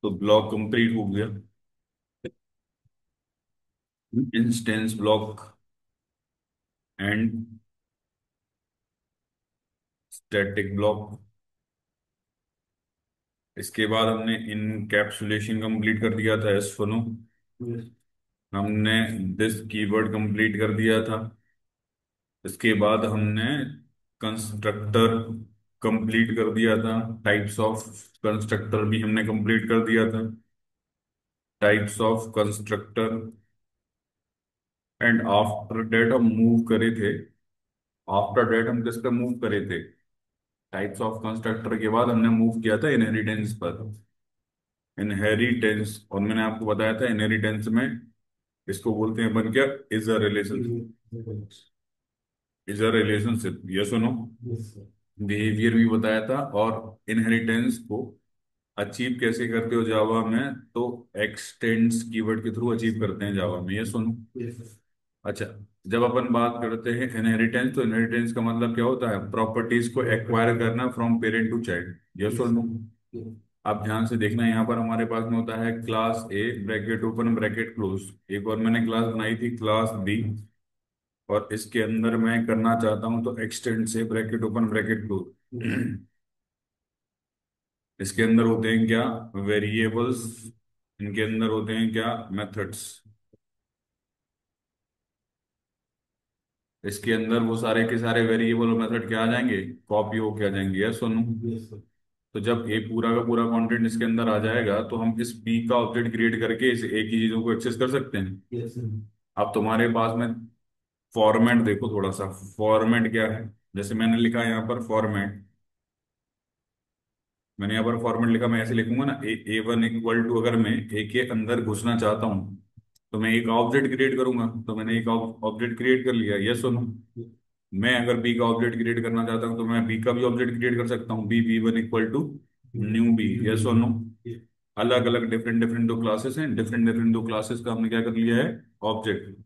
तो block complete हो गया। Instance block and static block. इसके बाद हमने इनकैप्सुलेशन कंप्लीट कर दिया था, एस सुनो। हमने दिस कीवर्ड कंप्लीट कर दिया था। इसके बाद हमने कंस्ट्रक्टर कंप्लीट कर दिया था। टाइप्स ऑफ कंस्ट्रक्टर भी हमने कंप्लीट कर दिया था। Types of constructor. And after that हम मूव करे थे। आफ्टर डेट हम किस पे मूव करे थे? टाइप्स ऑफ कंस्ट्रक्टर के बाद हमने मूव किया था इनहेरिटेंस पर। इनहेरिटेंस, और मैंने आपको बताया था इनहेरिटेंस में इसको बोलते हैं अपन क्या? Is a relation. Is a relationship, ये सुनो। बिहेवियर भी बताया था। और इनहेरिटेंस को अचीव कैसे करते हो जावा में? तो एक्सटेंड्स कीवर्ड के थ्रू अचीव करते हैं जावा में, ये सुनो। अच्छा, जब अपन बात करते हैं इनहेरिटेंस, तो इनहेरिटेंस का मतलब क्या होता है? प्रॉपर्टीज को एक्वायर करना from parent to child, yes और नो? आप ध्यान से देखना, यहाँ पर हमारे पास में होता है class A bracket open bracket close. एक और मैंने क्लास बनाई थी क्लास बी, और इसके अंदर मैं करना चाहता हूं तो एक्सटेंड से ब्रैकेट ओपन ब्रैकेट क्लोज। इसके अंदर होते हैं क्या? वेरिएबल्स। इनके अंदर होते हैं क्या? मेथड्स। इसके अंदर वो सारे के सारे वेरिएबल और मेथड क्या आ जाएंगे? कॉपी होके आ जाएंगे, यस सुनो। तो जब ए पूरा का पूरा कंटेंट इसके अंदर आ जाएगा, तो हम इस बी का ऑब्जेक्ट क्रिएट करके इस एक ही चीजों को एक्सेस कर सकते हैं। अब तुम्हारे पास में फॉर्मेट देखो थोड़ा सा। फॉर्मेट क्या है? जैसे मैंने लिखा है यहाँ पर फॉर्मेट। मैंने यहाँ पर फॉर्मेट लिखा, मैं ऐसे लिखूंगा ना, ए वन इक्वल टू, अगर मैं ए के अंदर घुसना चाहता हूँ तो मैं एक ऑब्जेक्ट क्रिएट करूंगा। तो मैंने एक ऑब्जेक्ट क्रिएट कर लिया, यस सुनो। मैं अगर बी का ऑब्जेक्ट क्रिएट करना चाहता हूँ तो मैं बी का भी ऑब्जेक्ट क्रिएट कर सकता हूँ, B B one equal to new B, yes और नो। अलग अलग डिफरेंट डिफरेंट दो क्लासेस हैं, डिफरेंट डिफरेंट दो क्लासेस का हमने क्या कर लिया है? ऑब्जेक्ट।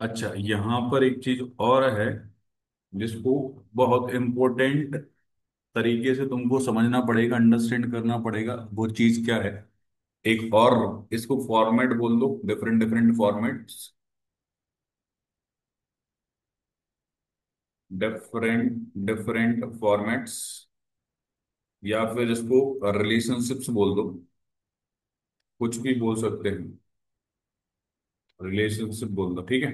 अच्छा, यहाँ पर एक चीज और है जिसको बहुत इंपॉर्टेंट तरीके से तुमको समझना पड़ेगा, अंडरस्टैंड करना पड़ेगा। वो चीज क्या है? एक और, इसको फॉर्मेट बोल दो, different different formats. Different different formats, या फिर इसको रिलेशनशिप्स बोल दो। कुछ भी बोल सकते हैं, रिलेशनशिप बोल दो, ठीक है।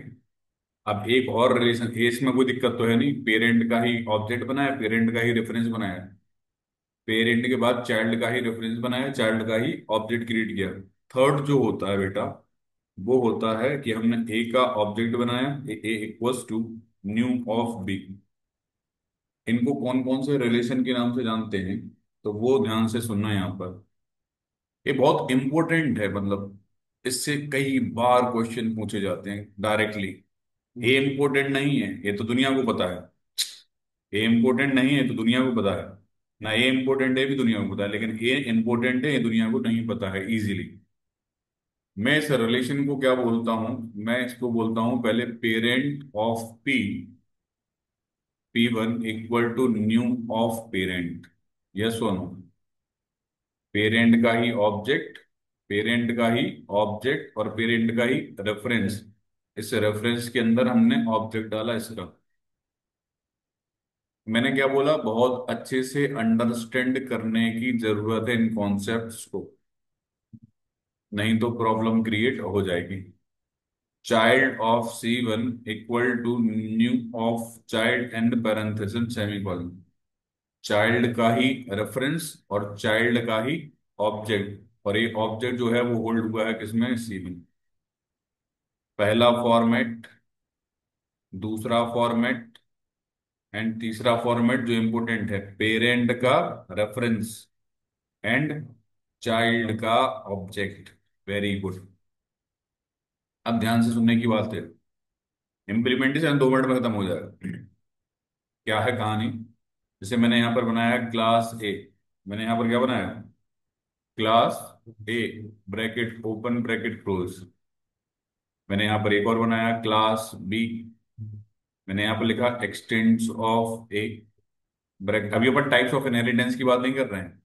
अब एक और रिलेशन, इसमें कोई दिक्कत तो है नहीं, पेरेंट का ही ऑब्जेक्ट बनाया, पेरेंट का ही रेफरेंस बनाया, पेरेंट के बाद चाइल्ड का ही रेफरेंस बनाया, चाइल्ड का ही ऑब्जेक्ट क्रिएट किया। थर्ड जो होता है बेटा, वो होता है कि हमने ए का ऑब्जेक्ट बनाया, A equals to new of B. इनको कौन कौन से रिलेशन के नाम से जानते हैं? तो वो ध्यान से सुनना यहाँ पर। ये बहुत इंपॉर्टेंट है, मतलब इससे कई बार क्वेश्चन पूछे जाते हैं डायरेक्टली। ये इंपॉर्टेंट नहीं है, ये तो दुनिया को पता है। ये इंपॉर्टेंट नहीं है तो दुनिया को पता है। ना ये इंपॉर्टेंट है भी दुनिया को पता है, लेकिन ये इंपॉर्टेंट है, ये दुनिया को नहीं पता है इजीली। मैं इस रिलेशन को क्या बोलता हूं? मैं इसको बोलता हूं पहले parent of P, P one equal to new of parent, yes one. Parent का ही ऑब्जेक्ट, पेरेंट का ही ऑब्जेक्ट और पेरेंट का ही रेफरेंस। इस रेफरेंस के अंदर हमने ऑब्जेक्ट डाला इसका। मैंने क्या बोला? बहुत अच्छे से अंडरस्टैंड करने की जरूरत है इन कॉन्सेप्ट्स को, नहीं तो प्रॉब्लम क्रिएट हो जाएगी। Child of C one equal to new of child and parenthesis semicolon. Child का ही रेफरेंस और चाइल्ड का ही ऑब्जेक्ट, और ये ऑब्जेक्ट जो है वो होल्ड हुआ है किसमें? सी में। पहला फॉर्मेट, दूसरा फॉर्मेट एंड तीसरा फॉर्मेट जो इंपॉर्टेंट है, पेरेंट का रेफरेंस एंड चाइल्ड का ऑब्जेक्ट। Very good. अब ध्यान से सुनने की बात है। इम्प्लीमेंटेशन 2 मिनट में खत्म हो जाएगा। क्या है कहानी? जैसे मैंने यहाँ पर बनाया क्लास ए, मैंने यहाँ पर क्या बनाया, class A, bracket open bracket close. मैंने यहाँ पर एक और बनाया क्लास बी, मैंने यहाँ पर लिखा एक्सटेंस ऑफ ए, ब्रैकेट। अभी अपन टाइप्स ऑफ इनहेरिटेंस की बात नहीं कर रहे हैं।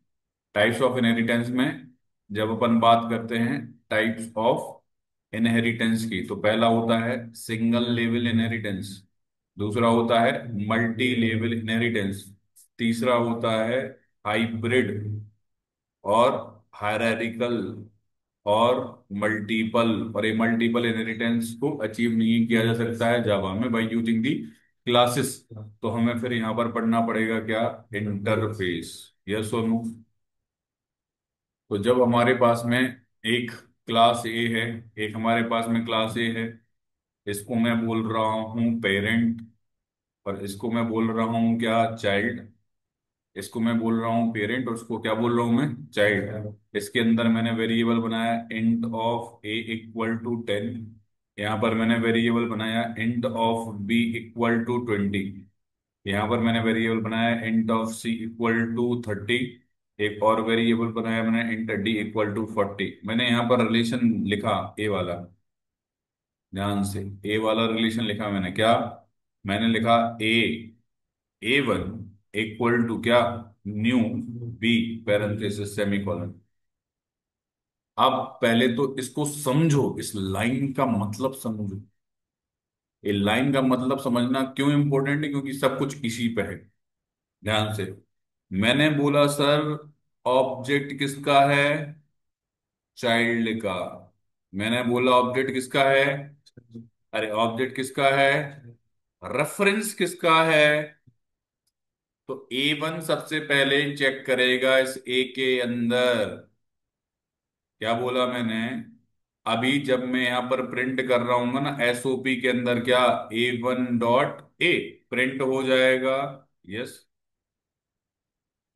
टाइप्स ऑफ इनहेरिटेंस में जब अपन बात करते हैं टाइप्स ऑफ इनहेरिटेंस की, तो पहला होता है सिंगल लेवल इनहेरिटेंस, दूसरा होता है मल्टी लेवल इनहेरिटेंस, तीसरा होता है हाइब्रिड और हायरार्किकल और मल्टीपल। और ये मल्टीपल इनहेरिटेंस को अचीव नहीं किया जा सकता है जावा में बाय यूजिंग दी क्लासेस। तो हमें फिर यहां पर पढ़ना पड़ेगा क्या, इंटरफेस। यस और नो। तो जब हमारे पास में एक क्लास ए है, एक हमारे पास में क्लास ए है, इसको मैं बोल रहा हूं पेरेंट, और इसको मैं बोल रहा हूं क्या, चाइल्ड। इसको मैं बोल रहा हूँ पेरेंट और उसको क्या बोल रहा हूँ मैं, चाइल्ड। इसके अंदर मैंने वेरिएबल बनाया int of A equal to 10, यहाँ पर मैंने वेरिएबल बनाया int of B equal to 20, यहाँ पर मैंने वेरिएबल बनाया int of C equal to 30, एक और वेरिएबल बनाया मैंने इंट डी इक्वल टू 40। मैंने यहाँ पर रिलेशन लिखा ए वाला, ध्यान से, ए वाला रिलेशन लिखा मैंने क्या, मैंने लिखा ए वन इक्वल टू क्या, न्यू बी पैरेंथेसिस सेमीकोलन। अब पहले तो इसको समझो, इस लाइन का मतलब समझो। ये लाइन का मतलब समझना क्यों इंपॉर्टेंट है, क्योंकि सब कुछ इसी पे है। ध्यान से, मैंने बोला सर ऑब्जेक्ट किसका है, चाइल्ड का। मैंने बोला ऑब्जेक्ट किसका है, अरे ऑब्जेक्ट किसका है, रेफरेंस किसका है। तो ए वन सबसे पहले चेक करेगा इस ए के अंदर, क्या बोला मैंने, अभी जब मैं यहां पर प्रिंट कर रहा हूं ना एसओपी के अंदर, क्या A1 डॉट ए प्रिंट हो जाएगा। यस,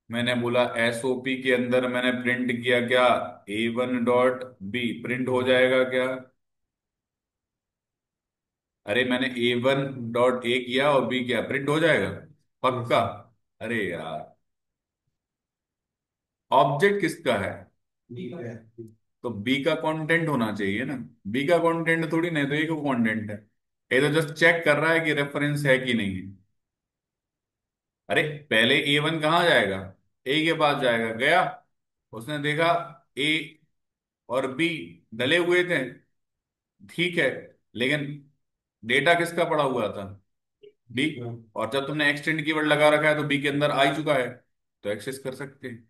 मैंने बोला एसओपी के अंदर मैंने प्रिंट किया क्या, A1 डॉट बी प्रिंट हो जाएगा क्या। अरे मैंने A1 डॉट ए किया और बी किया, प्रिंट हो जाएगा पक्का। अरे यार, ऑब्जेक्ट किसका है, तो बी का कंटेंट होना चाहिए ना। बी का कंटेंट थोड़ी नहीं, तो ए का कंटेंट है। ये तो जस्ट चेक कर रहा है कि रेफरेंस है कि नहीं है। अरे पहले A1 कहाँ जाएगा, ए के पास जाएगा, गया, उसने देखा ए और बी डले हुए थे, ठीक है, लेकिन डेटा किसका पड़ा हुआ था, बी। और जब तुमने एक्सटेंड कीवर्ड लगा रखा है तो बी के अंदर आ ही चुका है, तो एक्सेस कर सकते हैं।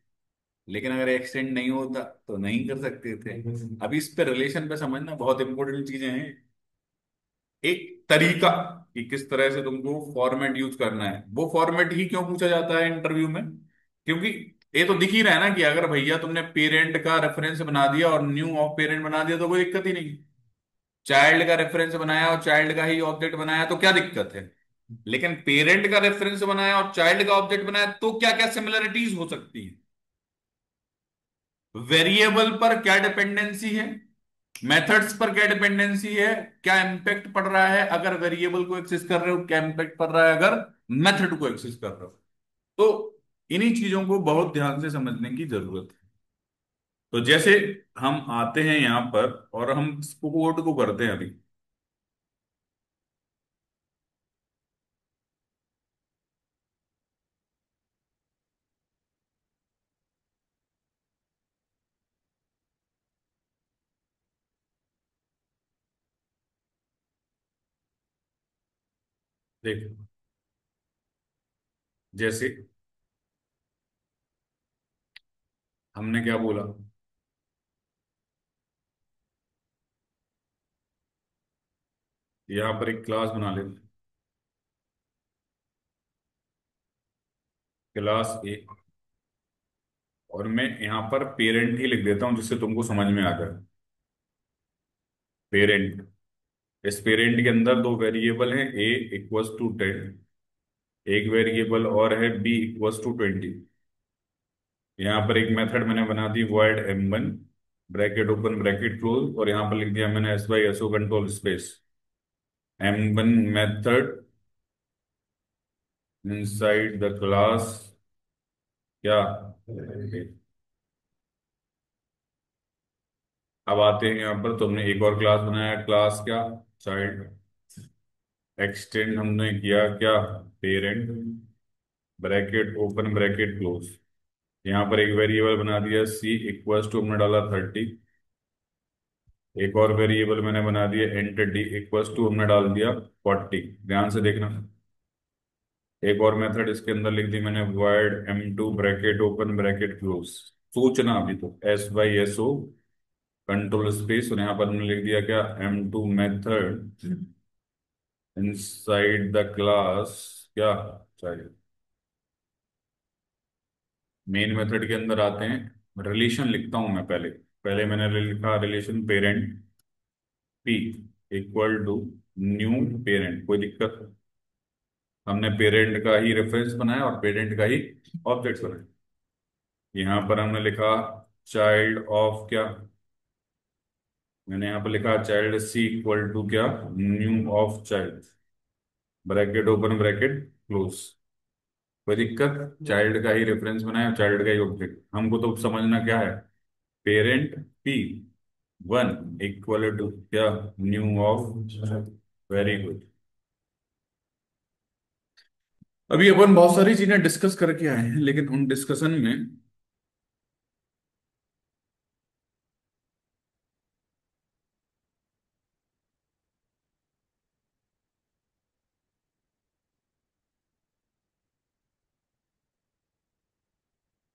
लेकिन अगर एक्सटेंड नहीं होता तो नहीं कर सकते थे। अभी इस पे रिलेशन पे समझना बहुत इंपॉर्टेंट चीजें हैं। एक तरीका कि किस तरह से तुमको फॉर्मेट यूज करना है, वो फॉर्मेट ही क्यों पूछा जाता है इंटरव्यू में, क्योंकि ये तो दिख ही रहा है ना कि अगर भैया तुमने पेरेंट का रेफरेंस बना दिया और न्यू ऑफ पेरेंट बना दिया तो कोई दिक्कत ही नहीं। चाइल्ड का रेफरेंस बनाया और चाइल्ड का ही ऑब्जेक्ट बनाया तो क्या दिक्कत है। लेकिन पेरेंट का रेफरेंस बनाया और चाइल्ड का ऑब्जेक्ट बनाया तो क्या क्या सिमिलरिटीज हो सकती है, वेरिएबल पर क्या डिपेंडेंसी है, मेथड्स पर क्या डिपेंडेंसी है, क्या इंपैक्ट पड़ रहा है अगर वेरिएबल को एक्सेस कर रहे हो, क्या इंपैक्ट पड़ रहा है अगर मेथड को एक्सेस कर रहे हो। तो इन्हीं चीजों को बहुत ध्यान से समझने की जरूरत है। तो जैसे हम आते हैं यहां पर और हम कोड को करते हैं अभी। देखो, जैसे हमने क्या बोला, यहां पर एक क्लास बना लेते, क्लास ए, और मैं यहां पर पेरेंट ही लिख देता हूं जिससे तुमको समझ में आ जाए। पेरेंट, इस पेरेंट के अंदर दो वेरिएबल हैं, ए इक्वल्स टू 10, एक वेरिएबल और है बी इक्वल्स टू 20। यहाँ पर एक मेथड मैंने बना दी void m1 bracket open bracket close, और यहाँ पर लिख दिया मैंने S Y SO control space m1 method inside the class क्या। अब आते हैं यहाँ पर, तुमने एक और क्लास बनाया, क्लास क्या, चाइल्ड। एक्सटेंड हमने किया क्या, parent, bracket open bracket close. यहाँ पर एक वेरिएबल बना दिया सी इक्वल्स टू, हमने डाला 30। एक और वेरिएबल मैंने बना दिया इंट डी इक्वल्स टू, हमने डाल दिया 40। ध्यान से देखना। एक और मेथड इसके अंदर लिख दी मैंने, void m2 bracket open bracket close. सोचना अभी तो, S Y S O control space, और यहाँ पर हमने लिख दिया क्या, m2 method inside the class क्या, चाइल्ड। मेन मेथड के अंदर आते हैं, रिलेशन लिखता हूं मैं पहले। पहले मैंने लिखा relation parent P equal to new parent, कोई दिक्कत। हमने पेरेंट का ही रेफरेंस बनाया और पेरेंट का ही ऑब्जेक्ट बनाया। यहाँ पर हमने लिखा चाइल्ड ऑफ क्या, मैंने यहाँ पर लिखा चाइल्ड सी इक्वल टू क्या, new of child, bracket open bracket close. कोई दिक्कत, चाइल्ड का ही रेफरेंस बनाया, चाइल्ड का ही ऑब्जेक्ट। हमको तो समझना क्या है, parent P one equal to क्या, न्यू ऑफ। Very good. अभी अपन बहुत सारी चीजें डिस्कस करके आए हैं, लेकिन उन डिस्कशन में,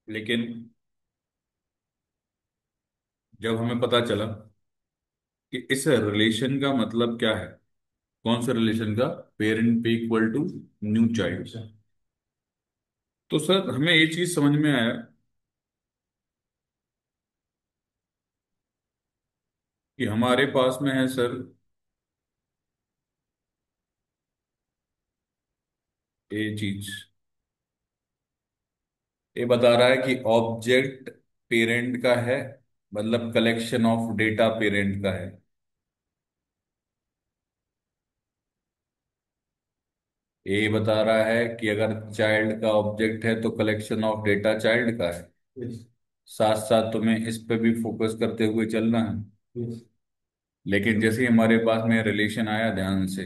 लेकिन जब हमें पता चला कि इस रिलेशन का मतलब क्या है, कौन सा रिलेशन का, पेरेंट पे इक्वल टू न्यू चाइल्ड, तो सर हमें ये चीज समझ में आया कि हमारे पास में है सर ये चीज, ये बता रहा है कि ऑब्जेक्ट पेरेंट का है, मतलब कलेक्शन ऑफ डेटा पेरेंट का है। ये बता रहा है कि अगर चाइल्ड का ऑब्जेक्ट है तो कलेक्शन ऑफ डेटा चाइल्ड का है। साथ साथ तुम्हें इस पे भी फोकस करते हुए चलना है। लेकिन जैसे ही हमारे पास में रिलेशन आया, ध्यान से,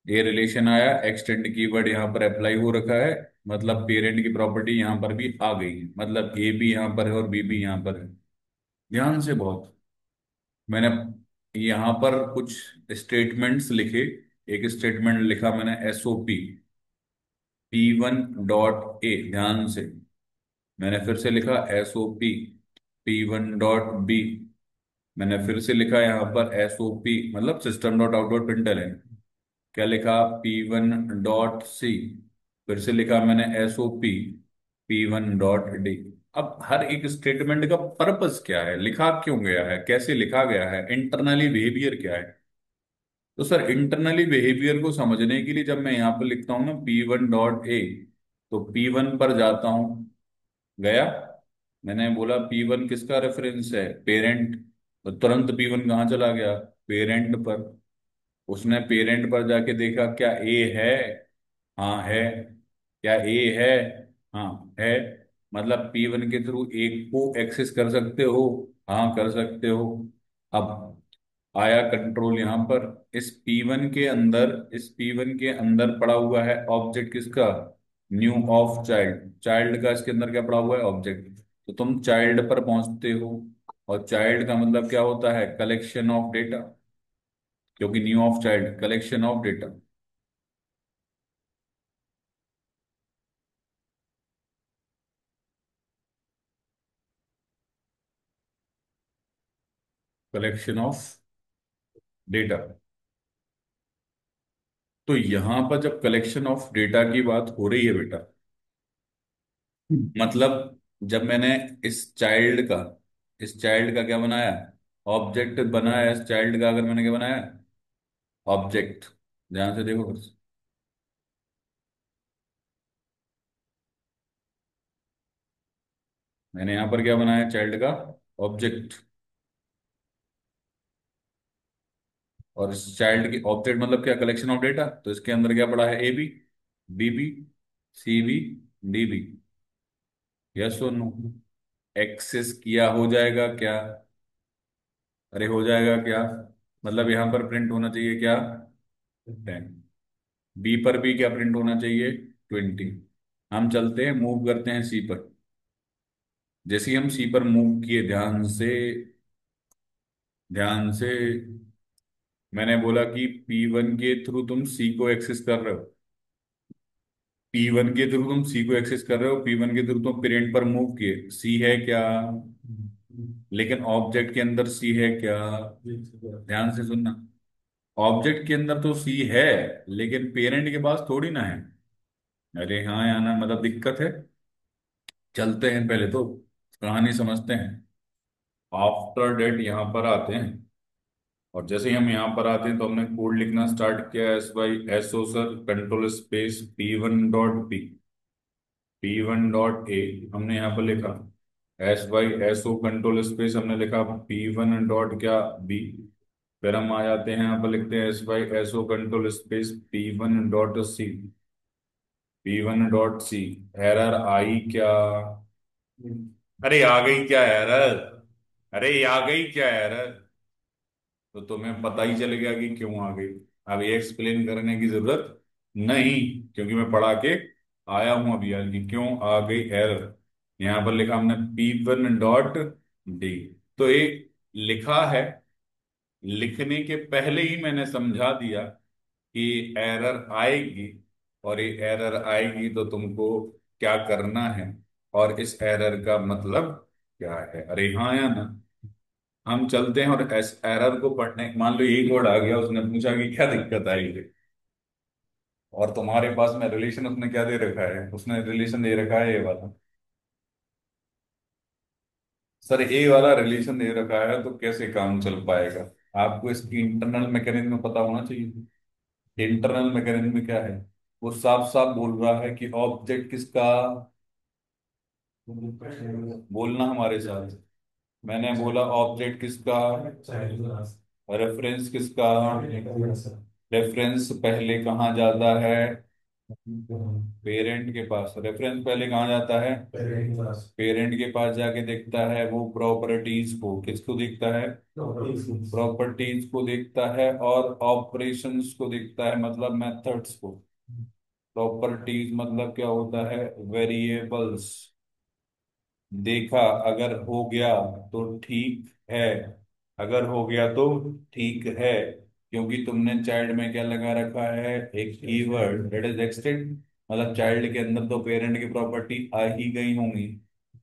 ये रिलेशन आया, एक्सटेंड कीवर्ड यहाँ पर अप्लाई हो रखा है, मतलब पेरेंट की प्रॉपर्टी यहाँ पर भी आ गई है, मतलब ए भी यहाँ पर है और बी भी यहाँ पर है। ध्यान से बहुत, मैंने यहाँ पर कुछ स्टेटमेंट्स लिखे। एक स्टेटमेंट लिखा मैंने एसओपी P1 डॉट ए, ध्यान से, मैंने फिर से लिखा एसओपी P1 डॉट बी, मैंने फिर से लिखा यहाँ पर एसओपी मतलब सिस्टम डॉट आउट डॉट प्रिंटल है, क्या लिखा P1 डॉट सी, फिर से लिखा मैंने एसओपी P1 डॉट डी। अब हर एक स्टेटमेंट का पर्पस क्या है, लिखा क्यों गया है, कैसे लिखा गया है, इंटरनली बिहेवियर क्या है। तो सर इंटरनली बिहेवियर को समझने के लिए जब मैं यहाँ पर लिखता हूँ ना P1 डॉट ए, तो P1 पर जाता हूँ, गया, मैंने बोला P1 किसका रेफरेंस है, पेरेंट, तो तुरंत P1 कहाँ चला गया, पेरेंट पर। उसने पेरेंट पर जाके देखा क्या ए है, हाँ है, क्या ए है, हाँ है, मतलब P1 के थ्रू एक को एक्सेस कर सकते हो, हाँ कर सकते हो। अब आया कंट्रोल यहाँ पर, इस P1 के अंदर पड़ा हुआ है ऑब्जेक्ट किसका, न्यू ऑफ चाइल्ड, चाइल्ड का इसके अंदर क्या पड़ा हुआ है, ऑब्जेक्ट। तो तुम चाइल्ड पर पहुंचते हो, और चाइल्ड का मतलब क्या होता है, कलेक्शन ऑफ डेटा, क्योंकि new of child collection of data, collection of data. तो यहां पर जब कलेक्शन ऑफ डेटा की बात हो रही है बेटा, मतलब जब मैंने इस चाइल्ड का क्या बनाया, ऑब्जेक्ट बनाया, इस चाइल्ड का अगर मैंने क्या बनाया, ऑब्जेक्ट। ध्यान से देखो बस, मैंने यहां पर क्या बनाया, चाइल्ड का ऑब्जेक्ट, और इस चाइल्ड की ऑब्जेक्ट मतलब क्या, कलेक्शन ऑफ डेटा, तो इसके अंदर क्या पड़ा है, A B, B B, C B D B, yes और नो? एक्सेस किया हो जाएगा क्या? अरे हो जाएगा क्या? मतलब यहां पर प्रिंट होना चाहिए क्या? 10। बी पर भी क्या प्रिंट होना चाहिए? 20। हम चलते हैं, मूव करते हैं सी पर। जैसे ही हम सी पर मूव किए, ध्यान से मैंने बोला कि P1 के थ्रू तुम सी को एक्सेस कर रहे हो। P1 के थ्रू तुम सी को एक्सेस कर रहे हो, P1 के थ्रू तुम पेरेंट पर मूव किए, सी है क्या? लेकिन ऑब्जेक्ट के अंदर सी है क्या? ध्यान से सुनना। ऑब्जेक्ट के अंदर तो सी है, लेकिन पेरेंट के पास थोड़ी ना है। अरे हाँ या ना, मतलब दिक्कत है। चलते हैं, पहले तो कहानी समझते हैं। आफ्टर डेट यहाँ पर आते हैं, और जैसे ही हम यहाँ पर आते हैं तो हमने कोड लिखना स्टार्ट किया। S Y S O sir, control space P1 dot A हमने यहाँ पर लिखा। S Y S O control space हमने लिखा P1 डॉट क्या, बी। फिर हम आ जाते हैं यहाँ पर लिखते हैं S Y S O control space P1 dot C. Error आई क्या? अरे आ गई क्या एरर? अरे आ गई क्या एरर? तो तुम्हें पता ही चल गया कि क्यों आ गई। अब ये एक्सप्लेन करने की जरूरत नहीं, क्योंकि मैं पढ़ा के आया हूं अभी यार कि क्यों आ गई एरर। यहां पर लिखा हमने P1 डॉट डी। तो ये लिखा है, लिखने के पहले ही मैंने समझा दिया कि एरर आएगी, और ये एरर आएगी तो तुमको क्या करना है, और इस एरर का मतलब क्या है। अरे हाँ या ना? हम चलते हैं और इस एरर को पढ़ने, मान लो यही कोड आ गया, उसने पूछा कि क्या दिक्कत आई है, और तुम्हारे पास में रिलेशन उसने क्या दे रखा है? उसने रिलेशन दे रखा है ये वाला। सर ए वाला रिलेशन दे रखा है, तो कैसे काम चल पाएगा? आपको इसकी इंटरनल मैकेनिज्म पता होना चाहिए। इंटरनल मैकेनिज्म क्या है? वो साफ साफ बोल रहा है कि ऑब्जेक्ट किसका, बोलना हमारे साथ। मैंने बोला ऑब्जेक्ट किसका, रेफरेंस किसका। रेफरेंस पहले कहाँ जाता है? पेरेंट के पास। रेफरेंस पहले कहाँ जाता है? पेरेंट के पास जाके देखता है वो प्रॉपर्टीज को। किसको देखता है? प्रॉपर्टीज को देखता है, और ऑपरेशंस को देखता है, मतलब मेथड्स को। प्रॉपर्टीज मतलब क्या होता है? वेरिएबल्स। देखा, अगर हो गया तो ठीक है, अगर हो गया तो ठीक है, क्योंकि तुमने चाइल्ड में क्या लगा रखा है? एक कीवर्ड, दैट इज एक्सटेंड। मतलब चाइल्ड के अंदर तो पेरेंट की प्रॉपर्टी आ ही गई होंगी।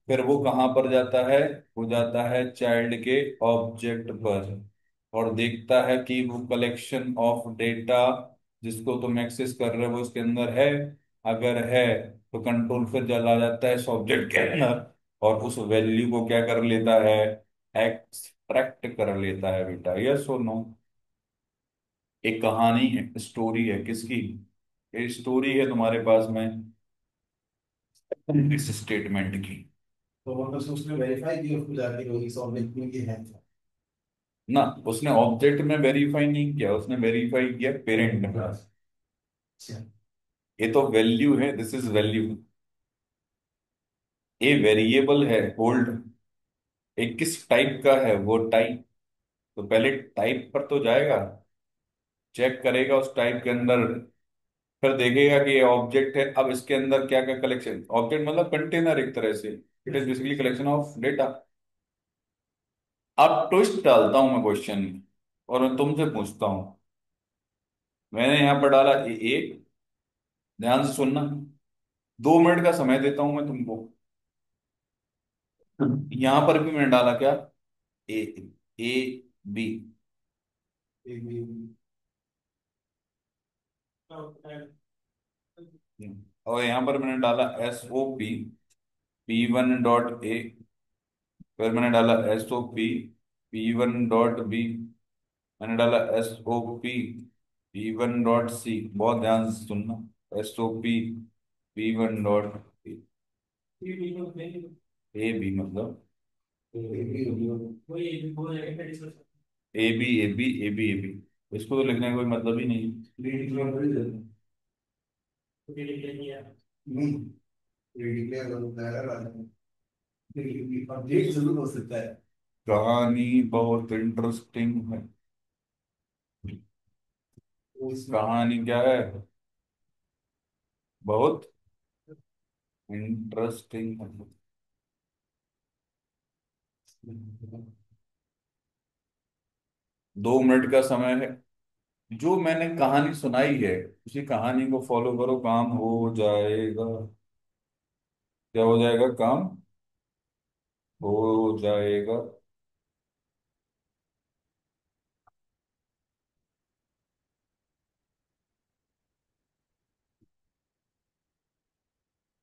फिर वो कहाँ पर जाता है? वो जाता है चाइल्ड के ऑब्जेक्ट पर, और देखता है कि वो कलेक्शन ऑफ डेटा जिसको तुम एक्सेस कर रहे हो वो उसके अंदर है। अगर है तो कंट्रोल फिर चला जाता है इस ऑब्जेक्ट के अंदर, और उस वैल्यू को क्या कर लेता है? एक्सट्रैक्ट कर लेता है बेटा। यस और नो? एक कहानी है, स्टोरी है, किसकी? एक स्टोरी है तुम्हारे पास में इस स्टेटमेंट की। तो मतलब उसने वेरीफाई किया उसको जाके वो इस ऑब्जेक्ट में ये है। ना, उसने ऑब्जेक्ट में वेरीफाई नहीं किया, उसने वेरीफाई किया पेरेंट में। अच्छा। ये तो वैल्यू है, दिस इज वैल्यू। ये वेरिएबल है, होल्ड। एक किस टाइप का है वो टाइप, तो पहले टाइप पर तो जाएगा, चेक करेगा उस टाइप के अंदर, फिर देखेगा कि ये ऑब्जेक्ट है। अब इसके अंदर क्या क्या कलेक्शन, ऑब्जेक्ट मतलब कंटेनर एक तरह से, it is basically collection of data. अब ट्विस्ट डालता हूं मैं क्वेश्चन में, और मैं तुमसे पूछता हूं। मैंने यहां पर डाला ए, ध्यान से सुनना। 2 मिनट का समय देता हूं मैं तुमको। यहां पर भी मैंने डाला क्या? ए, ए बी। और यहां पर मैंने डाला SOP P1 डॉट ए। फिर मैंने डाला SOP P1 डॉट बी। मैंने डाला SOP P1 डॉट सी। बहुत ध्यान से सुनना। SOP P1 dot A B, मतलब ए बी। इसको तो लिखने का कोई मतलब ही नहीं। नहीं, डिक्लेयर होता है, अपडेट जरूर हो सकता है। कहानी बहुत इंटरेस्टिंग है। तो इसमें कहानी क्या है? बहुत इंटरेस्टिंग है। 2 मिनट का समय है। जो मैंने कहानी सुनाई है उसी कहानी को फॉलो करो, काम हो जाएगा। क्या हो जाएगा? काम हो जाएगा।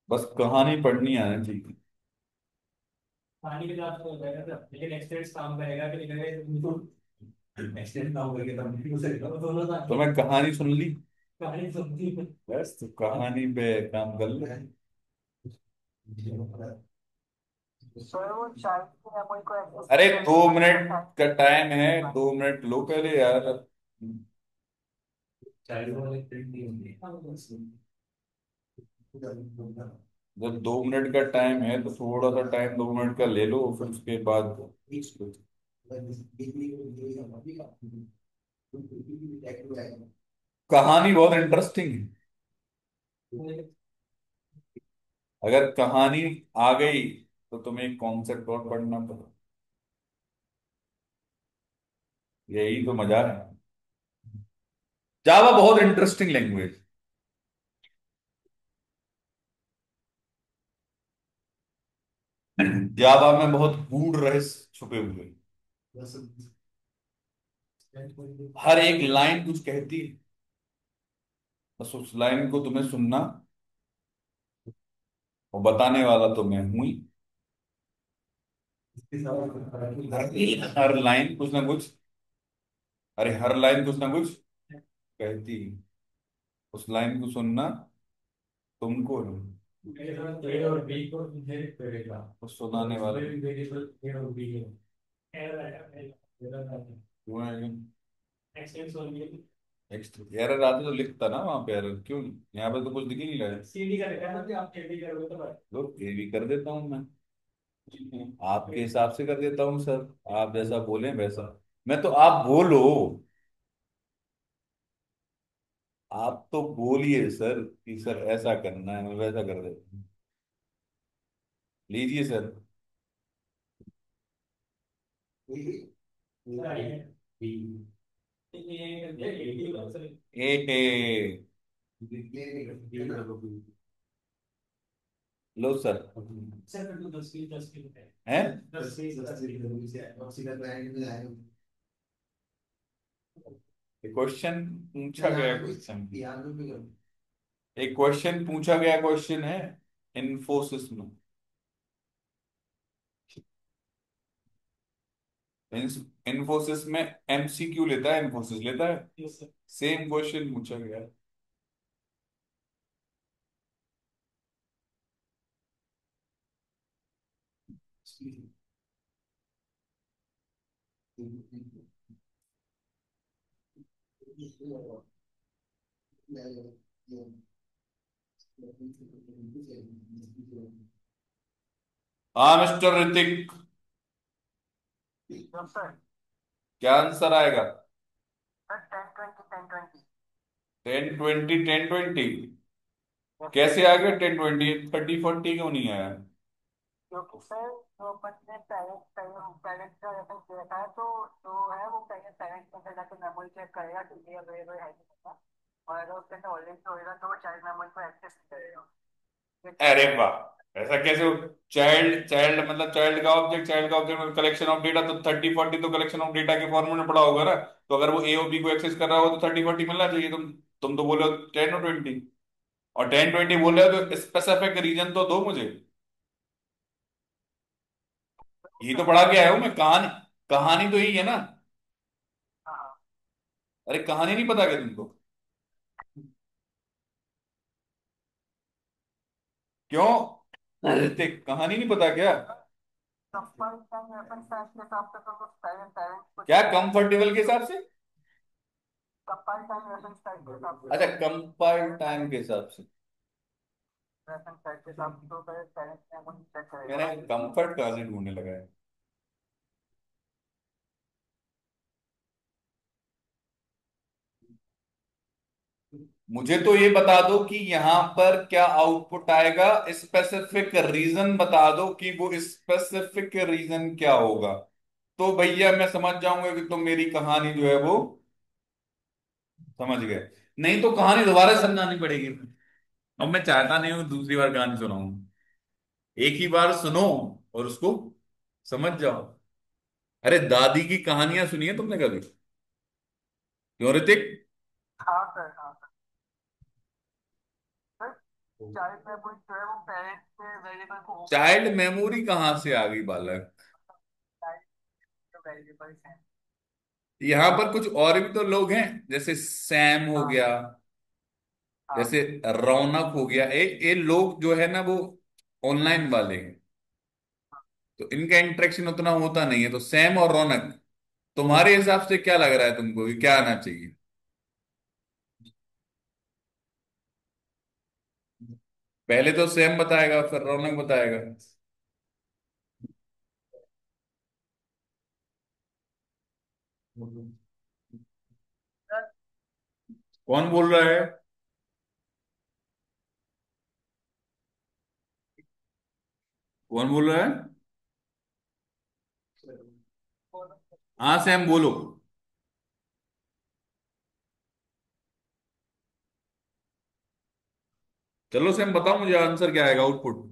बस कहानी पढ़नी आना चाहिए। पानी के साथ हो जाएगा सर, लेकिन एक्सटेंस काम करेगा कि नहीं करेगा, एक्सटेंस काम करके तब भी हो सकता है, दोनों साथ तो मैं कहानी सुन ली। कहानी सुनती है। बस तो कहानी पे काम कर ले। सर वो चाय की मेमोरी को एक्सेस अरे करने दो के लिए मिनट का टाइम है, 2 मिनट लो पहले यार। चाइल्ड वाले प्रिंट नहीं होंगे। जब 2 मिनट का टाइम है तो थोड़ा सा टाइम 2 मिनट का ले लो, फिर उसके बाद। कहानी बहुत इंटरेस्टिंग है। अगर कहानी आ गई तो तुम्हें एक कॉन्सेप्ट और पढ़ना पड़ेगा। यही तो मजा है। जावा बहुत इंटरेस्टिंग लैंग्वेज। जावा में बहुत गूढ़ रहस्य छुपे हुए हैं। हर एक लाइन कुछ कहती है। बस उस लाइन को तुम्हें सुनना, और बताने वाला तो मैं हूं ही। हर लाइन कुछ ना कुछ, अरे हर लाइन कुछ ना कुछ कहती है। उस लाइन को सुनना तुमको है। ए और बी को इनहेरिट करेगा। उस सुनाने वाला वेरिएबल ए और बी है। एरर आएगा, क्यों है? एक्सटेंस हो गया। एरर आते तो लिखता ना वहां पे, एरर क्यों नहीं? यहाँ पे तो कुछ दिख ही नहीं रहा है। सीडी का रहता है ना कि आप केडी करोगे तो बस। लो ये भी कर देता हूँ मैं, आपके हिसाब से कर देता हूँ सर। आप जैसा बोले वैसा। मैं तो, आप बोलो। आप तो बोलिए सर कि सर ऐसा करना है, मैं वैसा कर देता हूँ। लीजिए सर। बी ये ए लो सर। सर फिर तो 10 की है। हैं? 10 की एक क्वेश्चन पूछा गया, क्वेश्चन, एक क्वेश्चन पूछा गया, क्वेश्चन है इन्फोसिस में। इन्फोसिस में एमसीक्यू लेता है, इन्फोसिस लेता है। सेम क्वेश्चन पूछा गया। हाँ मिस्टर ऋतिक, सर। क्या आंसर आएगा? सर 10 20 10 20। 10 20 10 20। Yes sir. कैसे आ गया 10 20? 30 40 क्यों नहीं आया? क्योंकि सर जो अपन ने पेरेंट पेरेंट का रेफरेंस दिया था, तो जो है वो पहले पेरेंट के अंदर जाके मेमोरी चेक करेगा कि ये वेरिएबल है कि नहीं है। और अगर उसके अंदर ऑलरेडी होएगा तो वो चाइल्ड मेमोरी को एक्सेस करेगा। ये अरे चीज। वाह, ऐसा कैसे? चाइल्ड चाइल्ड मतलब चाइल्ड का ऑब्जेक्ट, चाइल्ड का ऑब्जेक्ट मतलब कलेक्शन ऑफ डेटा, तो 30 40 तो कलेक्शन ऑफ डेटा के फॉर्मूले में पड़ा होगा ना। तो अगर वो ए और बी को एक्सेस कर रहा हो तो 30 40 मिलना चाहिए। तुम तो बोले 10 और 20, और 10 20 बोल रहे हो तो स्पेसिफिक रीजन तो दो मुझे। यही तो पढ़ा के आया हूं मैं, कहानी। कहानी तो यही है ना। हाँ। अरे कहानी नहीं पता क्या तुमको? क्यों? अरे देख, कहानी नहीं पता क्या? कंपाइल टाइम रेफरेंस टाइम के हिसाब से तो पेरेंट पेरेंट को क्या चेक करेगा। कंफर्टेबल के हिसाब से? कंपाइल टाइम रेफरेंस टाइम के हिसाब से अच्छा, तो। कंपाइल टाइम के हिसाब से। रेफरेंस साइट के साथ तो पहले पेरेंट्स मेमोरी चेक करेगा मैंने ना। कंफर्ट कहाँ से ढूंढने लगा है। मुझे तो ये बता दो कि यहाँ पर क्या आउटपुट आएगा, स्पेसिफिक रीजन बता दो कि वो स्पेसिफिक रीजन क्या होगा। तो भैया मैं समझ जाऊंगा कि तुम मेरी कहानी जो है वो समझ गए। नहीं तो कहानी दोबारा समझानी पड़ेगी। अब मैं चाहता नहीं हूँ दूसरी बार कहानी सुनाऊं। एक ही बार सुनो और उसको समझ जाओ। अरे दादी की कहानियां सुनी है तुमने कभी? क्यों ऋतिक? हाँ सर, हाँ सर। चाइल्ड मेमोरी जो है वो पेरेंट्स के वेरिएबल को चाइल्ड ओवरराइड मेमोरी कहाँ से आ गई बालक? वेरिएबल्स हैं। यहाँ पर कुछ और भी तो लोग हैं, जैसे सैम हो हाँ गया, हाँ जैसे रौनक हो गया। ये लोग जो है ना वो ऑनलाइन वाले हैं, तो इनका इंटरेक्शन उतना होता नहीं है। तो सैम और रौनक, तुम्हारे हिसाब से क्या लग रहा है तुमको कि क्या आना चाहिए? पहले तो सैम बताएगा फिर रौनक बताएगा। सर। कौन बोल रहा है? कौन बोल रहा है? हाँ सैम बोलो। चलो सैम बताओ मुझे आंसर क्या आएगा, आउटपुट।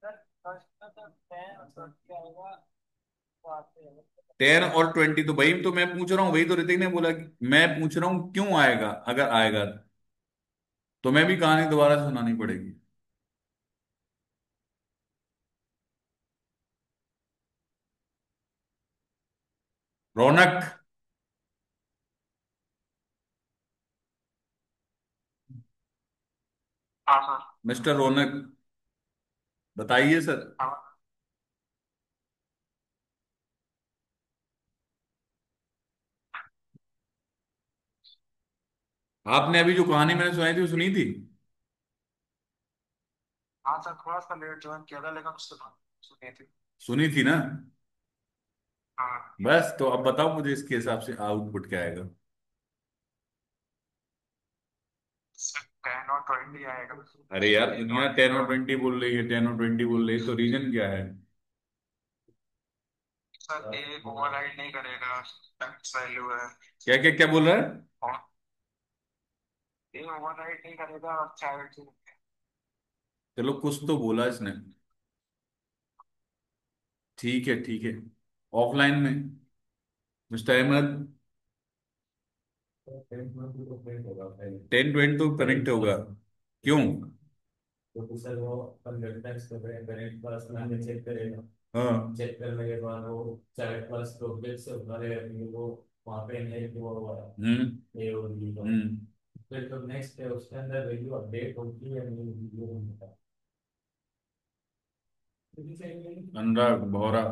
सर फर्स्ट में तो 10 और 20 आएगा, तो आते हैं। 10 और 20, तो भाई तो मैं पूछ रहा हूँ, वही तो ऋतिक ने बोला कि मैं पूछ रहा हूँ क्यों आएगा, अगर आएगा तो मैं भी कहानी दोबारा से सुनानी पड़ेगी। रौनक, हाँ सर। मिस्टर रौनक, बताइए सर। हाँ आपने अभी जो कहानी मैंने सुनाई थी वो सुनी थी? हाँ सर, थोड़ा सा लेट ज्वाइन किया था लेकिन सुना सुनी थी। सुनी थी ना? हाँ बस तो अब बताओ मुझे इसके हिसाब से आउटपुट क्या आएगा। सर, 10 और 20 आएगा। अरे यार एक दुनिया और टेन एक और और ट्वेंटी बोल रही है, 10 और 20 बोल रही है, तो रीजन क्या है? सर, एक ओवरराइड नहीं करेगा, वैल्यू है। क्या क्या क्या बोल रहा है? और ये ओवरराइड नहीं करेगा और चाइल्ड। चलो कुछ तो बोला इसने। ठीक है ठीक है। ऑफलाइन में मिस्टर अहमद, 10 20 तो कनेक्ट होगा। क्यों? क्योंकि सर वो कंडक्टेंस को करेंट प्लस में चेक करेगा। हाँ, चेक करने के बाद वो चाइल्ड प्लस प्रोग्रेस से उठा रहेगा वो वहाँ पे नहीं वो हुआ है। ए और बी का। फिर तो नेक्स्ट है उसके अंदर वैल्यू अपडेट होती है नहीं होती वो नहीं पता। अनुराग बोहरा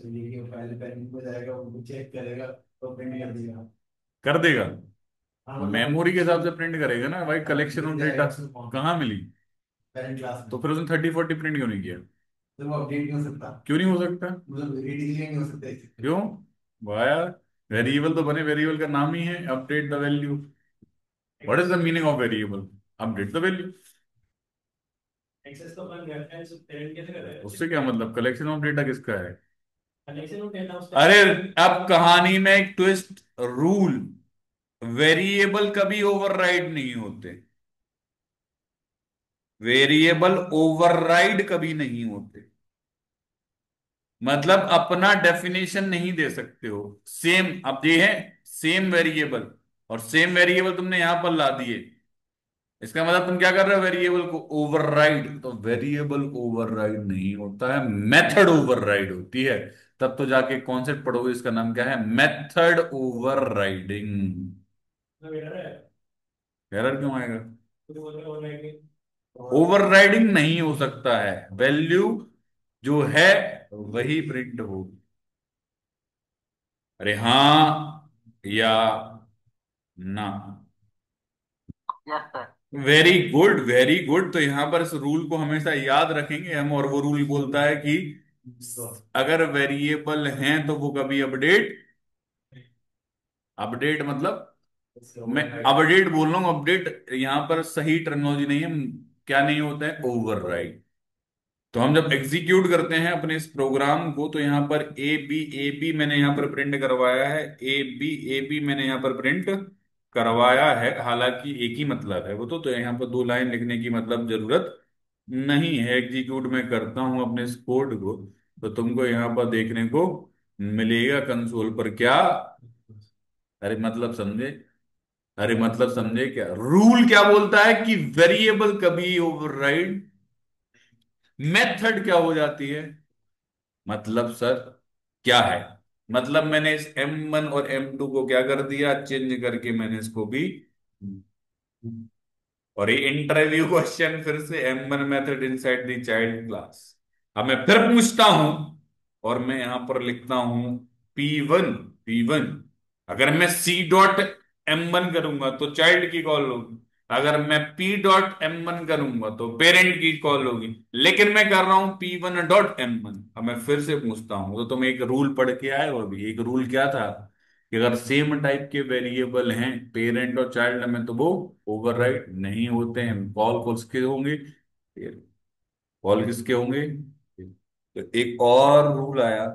देखिए पहले पेरेंट को जाएगा वो चेक करेगा तो प्रिंट कर देगा। कर देगा। हाँ मतलब मेमोरी के हिसाब से प्रिंट करेगा ना भाई, कलेक्शन ऑफ डेटा कहाँ मिली? पेरेंट क्लास में तो फिर उसने 30 40 प्रिंट क्यों नहीं किया? तो वो अपडेट नहीं हो सकता। क्यों नहीं हो सकता? मतलब एडिटिंग नहीं हो सकता क्यों? वाह यार, वेरिएबल तो बने, वेरिएबल का नाम ही है update the value. What is the meaning of variable? Update the value. Access तो अपन रेफरेंस पेरेंट कैसे कर रहे हैं? उससे क्या मतलब, कलेक्शन ऑफ डेटा किसका है? कलेक्शन ऑफ डेटा उसका। अरे अब कहानी में एक ट्विस्ट रूल, वेरिएबल कभी ओवरराइड नहीं होते। वेरिएबल ओवरराइड कभी नहीं होते। मतलब अपना डेफिनेशन नहीं दे सकते हो। सेम अब ये है, सेम वेरिएबल, और सेम वेरिएबल तुमने यहां पर ला दिए, इसका मतलब तुम क्या कर रहे हो, वेरिएबल को ओवरराइड। तो वेरिएबल ओवरराइड नहीं होता है, मेथड ओवरराइड होती है। तब तो जाके कॉन्सेप्ट पढ़ोगे, इसका नाम क्या है, मेथड ओवरराइडिंग। एरर क्यों आएगा? ओवरराइडिंग नहीं हो सकता है, वैल्यू जो है वही प्रिंट होगी। अरे हाँ या ना? Yes sir. Very good, very good. तो यहां पर इस रूल को हमेशा याद रखेंगे हम, और वो रूल बोलता है कि अगर वेरिएबल हैं तो वो कभी अपडेट, अपडेट मतलब, मैं अपडेट बोल रहा हूँ, अपडेट यहां पर सही टर्मिनोलॉजी नहीं है। क्या नहीं होता है? ओवरराइड। तो हम जब एग्जीक्यूट करते हैं अपने इस प्रोग्राम को, तो यहाँ पर ए बी मैंने यहाँ पर प्रिंट करवाया है, ए बी मैंने यहाँ पर प्रिंट करवाया है। हालांकि एक ही मतलब है वो तो यहाँ पर दो लाइन लिखने की मतलब जरूरत नहीं है। एग्जीक्यूट मैं करता हूं अपने इस कोड को, तो तुमको यहाँ पर देखने को मिलेगा कंसोल पर क्या। अरे मतलब समझे, अरे मतलब समझे क्या रूल क्या बोलता है कि वेरिएबल कभी ओवरराइड, मेथड क्या हो जाती है। मतलब सर क्या है? मतलब मैंने इस M1 और M2 को क्या कर दिया, चेंज करके मैंने इसको भी। और ये इंटरव्यू क्वेश्चन फिर से M1 method inside the child class. अब मैं फिर पूछता हूं, और मैं यहां पर लिखता हूं P1 अगर मैं C.M1 करूंगा तो चाइल्ड की कॉल होगी, अगर मैं P.M1 करूंगा तो पेरेंट की कॉल होगी। लेकिन मैं कर रहा हूं P1.M1। अब मैं फिर से पूछता हूं, तो तुम एक रूल पढ़ के आए हो अभी, एक रूल क्या था कि अगर सेम टाइप के वेरिएबल हैं पेरेंट और चाइल्ड में, तो वो ओवरराइड नहीं होते हैं। कॉल किसके होंगे? कॉल किसके होंगे? तो एक और रूल आया,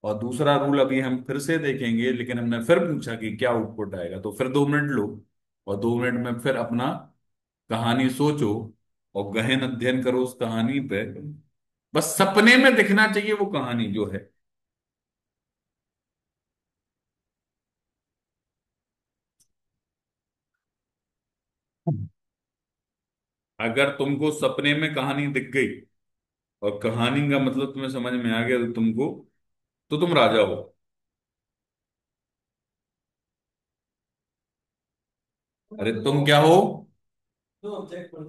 और दूसरा रूल अभी हम फिर से देखेंगे, लेकिन हमने फिर पूछा कि क्या आउटपुट आएगा, तो फिर 2 मिनट लो, और 2 मिनट में फिर अपना कहानी सोचो और गहन अध्ययन करो उस कहानी पे। बस सपने में दिखना चाहिए वो कहानी जो है। अगर तुमको सपने में कहानी दिख गई और कहानी का मतलब तुम्हें समझ में आ गया, तो तुमको, तो तुम राजा हो। अरे तुम क्या हो?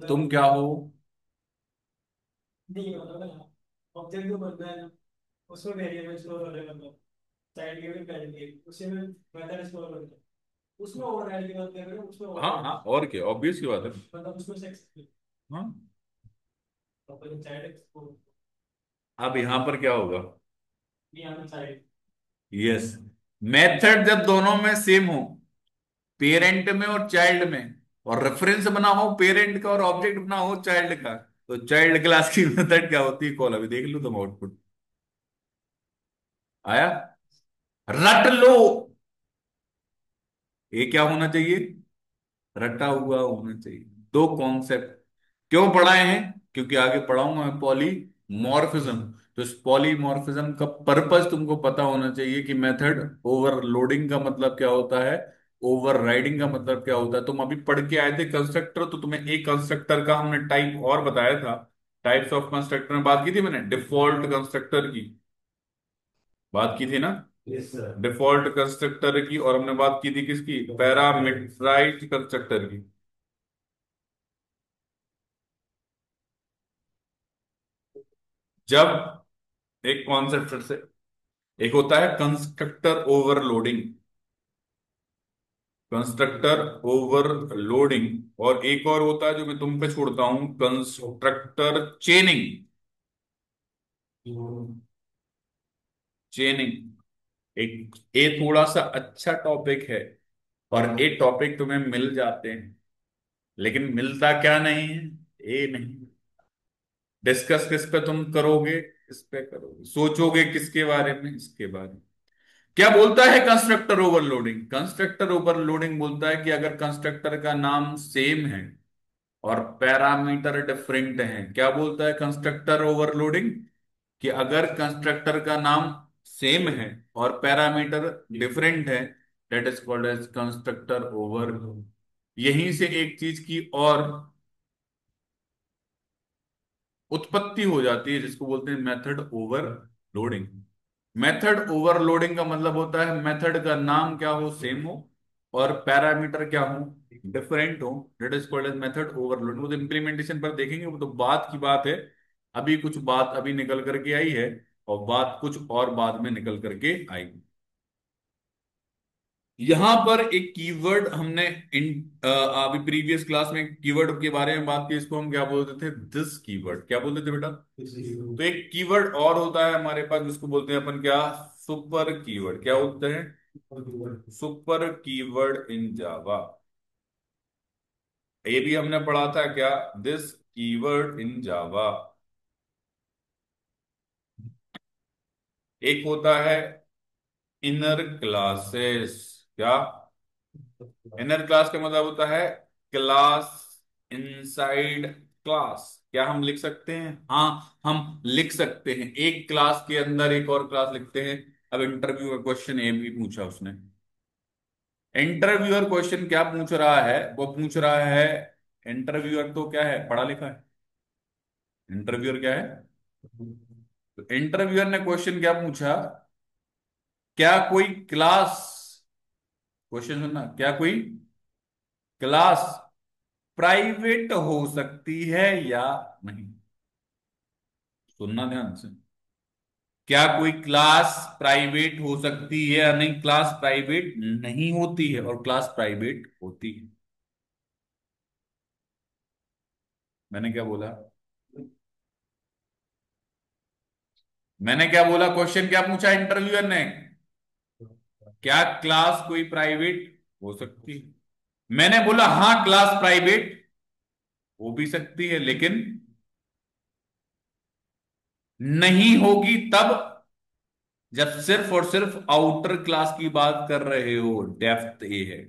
तुम क्या हो? नहीं मतलब ना, ऑब्जेक्ट जो बनता है ना, उसमें वेरिएबल स्टोर होने मतलब चाइल्ड के भी पेरेंट के उसी में मेथड स्टोर होता है। उसमें ओवरराइड की बात कर रहे हो, उसमें हाँ ओवरराइड हाँ, और क्या, ऑब्वियस की बात है। मतलब उसमें सेक्स हाँ। अपन चाइल्ड को अब यहां पर क्या होगा? भी हम चाइल्ड। यस, मेथड जब दोनों में सेम हो, पेरेंट में और चाइल्ड में, और रेफरेंस बना हो पेरेंट का और ऑब्जेक्ट बना हो चाइल्ड का, तो चाइल्ड क्लास की मेथड क्या होती है? कॉल। अभी देख लो तुम आउटपुट आया, रट लो। ये क्या होना चाहिए? रटा हुआ होना चाहिए। दो कॉन्सेप्ट क्यों पढ़ाए हैं? क्योंकि आगे पढ़ाऊंगा मैं पॉलीमॉर्फिज्म। तो इस पॉलीमॉर्फिज्म का पर्पस तुमको पता होना चाहिए कि मेथड ओवरलोडिंग का मतलब क्या होता है, ओवरराइडिंग का मतलब क्या होता है। तुम अभी पढ़ के आए थे कंस्ट्रक्टर, तो तुम्हें एक कंस्ट्रक्टर का हमने टाइप और बताया था। टाइप्स ऑफ कंस्ट्रक्टर में बात की थी मैंने, डिफॉल्ट कंस्ट्रक्टर की बात की थी ना। Yes sir. डिफॉल्ट कंस्ट्रक्टर की, और हमने बात की थी किसकी? पैरामीटराइज्ड कंस्ट्रक्टर की। जब एक कॉन्सेप्ट फिर से, एक होता है कंस्ट्रक्टर ओवरलोडिंग, कंस्ट्रक्टर ओवरलोडिंग, और एक और होता है जो मैं तुम पे छोड़ता हूं, कंस्ट्रक्टर चेनिंग। चेनिंग एक, ये थोड़ा सा अच्छा टॉपिक है, और ये टॉपिक तुम्हें मिल जाते हैं, लेकिन मिलता क्या नहीं है, ये नहीं। डिस्कस किस पे तुम करोगे? इस पे करोगे। सोचोगे किसके बारे में? इसके बारे में। क्या बोलता है कंस्ट्रक्टर ओवरलोडिंग? कंस्ट्रक्टर ओवरलोडिंग बोलता है कि अगर कंस्ट्रक्टर का नाम सेम है और पैरामीटर डिफरेंट हैं, क्या बोलता है कंस्ट्रक्टर ओवरलोडिंग? कि अगर कंस्ट्रक्टर का नाम सेम है और पैरामीटर डिफरेंट है, that is called as constructor over. यहीं से एक चीज की और उत्पत्ति हो जाती है, जिसको बोलते हैं मेथड ओवरलोडिंग। मेथड ओवरलोडिंग का मतलब होता है मेथड का नाम क्या हो, सेम हो, और पैरामीटर क्या हो, डिफरेंट हो। That is called as method overloading. वो तो इम्प्लीमेंटेशन पर देखेंगे, वो तो बात की बात है। अभी कुछ बात अभी निकल करके आई है, और बात कुछ और बाद में निकल करके आएगी। यहां पर एक कीवर्ड हमने अभी प्रीवियस क्लास में कीवर्ड के बारे में बात की, इसको हम क्या बोलते थे, दिस कीवर्ड, क्या बोलते थे बेटा। तो एक कीवर्ड और होता है हमारे पास जिसको बोलते हैं अपन क्या, सुपर कीवर्ड, क्या होते हैं, सुपर कीवर्ड इन जावा। ये भी हमने पढ़ा था क्या, दिस कीवर्ड इन जावा। एक होता है इनर क्लासेस, क्या, इनर क्लास का मतलब होता है क्लास इनसाइड क्लास। क्या हम लिख सकते हैं, हाँ हम लिख सकते हैं, एक क्लास के अंदर एक और क्लास लिखते हैं। अब इंटरव्यू का क्वेश्चन ये भी पूछा उसने, इंटरव्यूअर क्वेश्चन क्या पूछ रहा है, वो पूछ रहा है, इंटरव्यूअर तो क्या है, पढ़ा लिखा है, इंटरव्यूअर क्या है, तो इंटरव्यूअर ने क्वेश्चन क्या पूछा, क्या कोई क्लास, क्वेश्चन सुनना, क्या कोई क्लास प्राइवेट हो सकती है या नहीं, सुनना ध्यान से, क्या कोई क्लास प्राइवेट हो सकती है या नहीं, क्लास प्राइवेट नहीं होती है और क्लास प्राइवेट होती है। मैंने क्या बोला, मैंने क्या बोला, क्वेश्चन क्या पूछा इंटरव्यूअर ने, क्या क्लास कोई प्राइवेट हो सकती है। मैंने बोला हाँ क्लास प्राइवेट हो भी सकती है, लेकिन नहीं होगी तब जब सिर्फ और सिर्फ आउटर क्लास की बात कर रहे हो, डेप्थ ये है,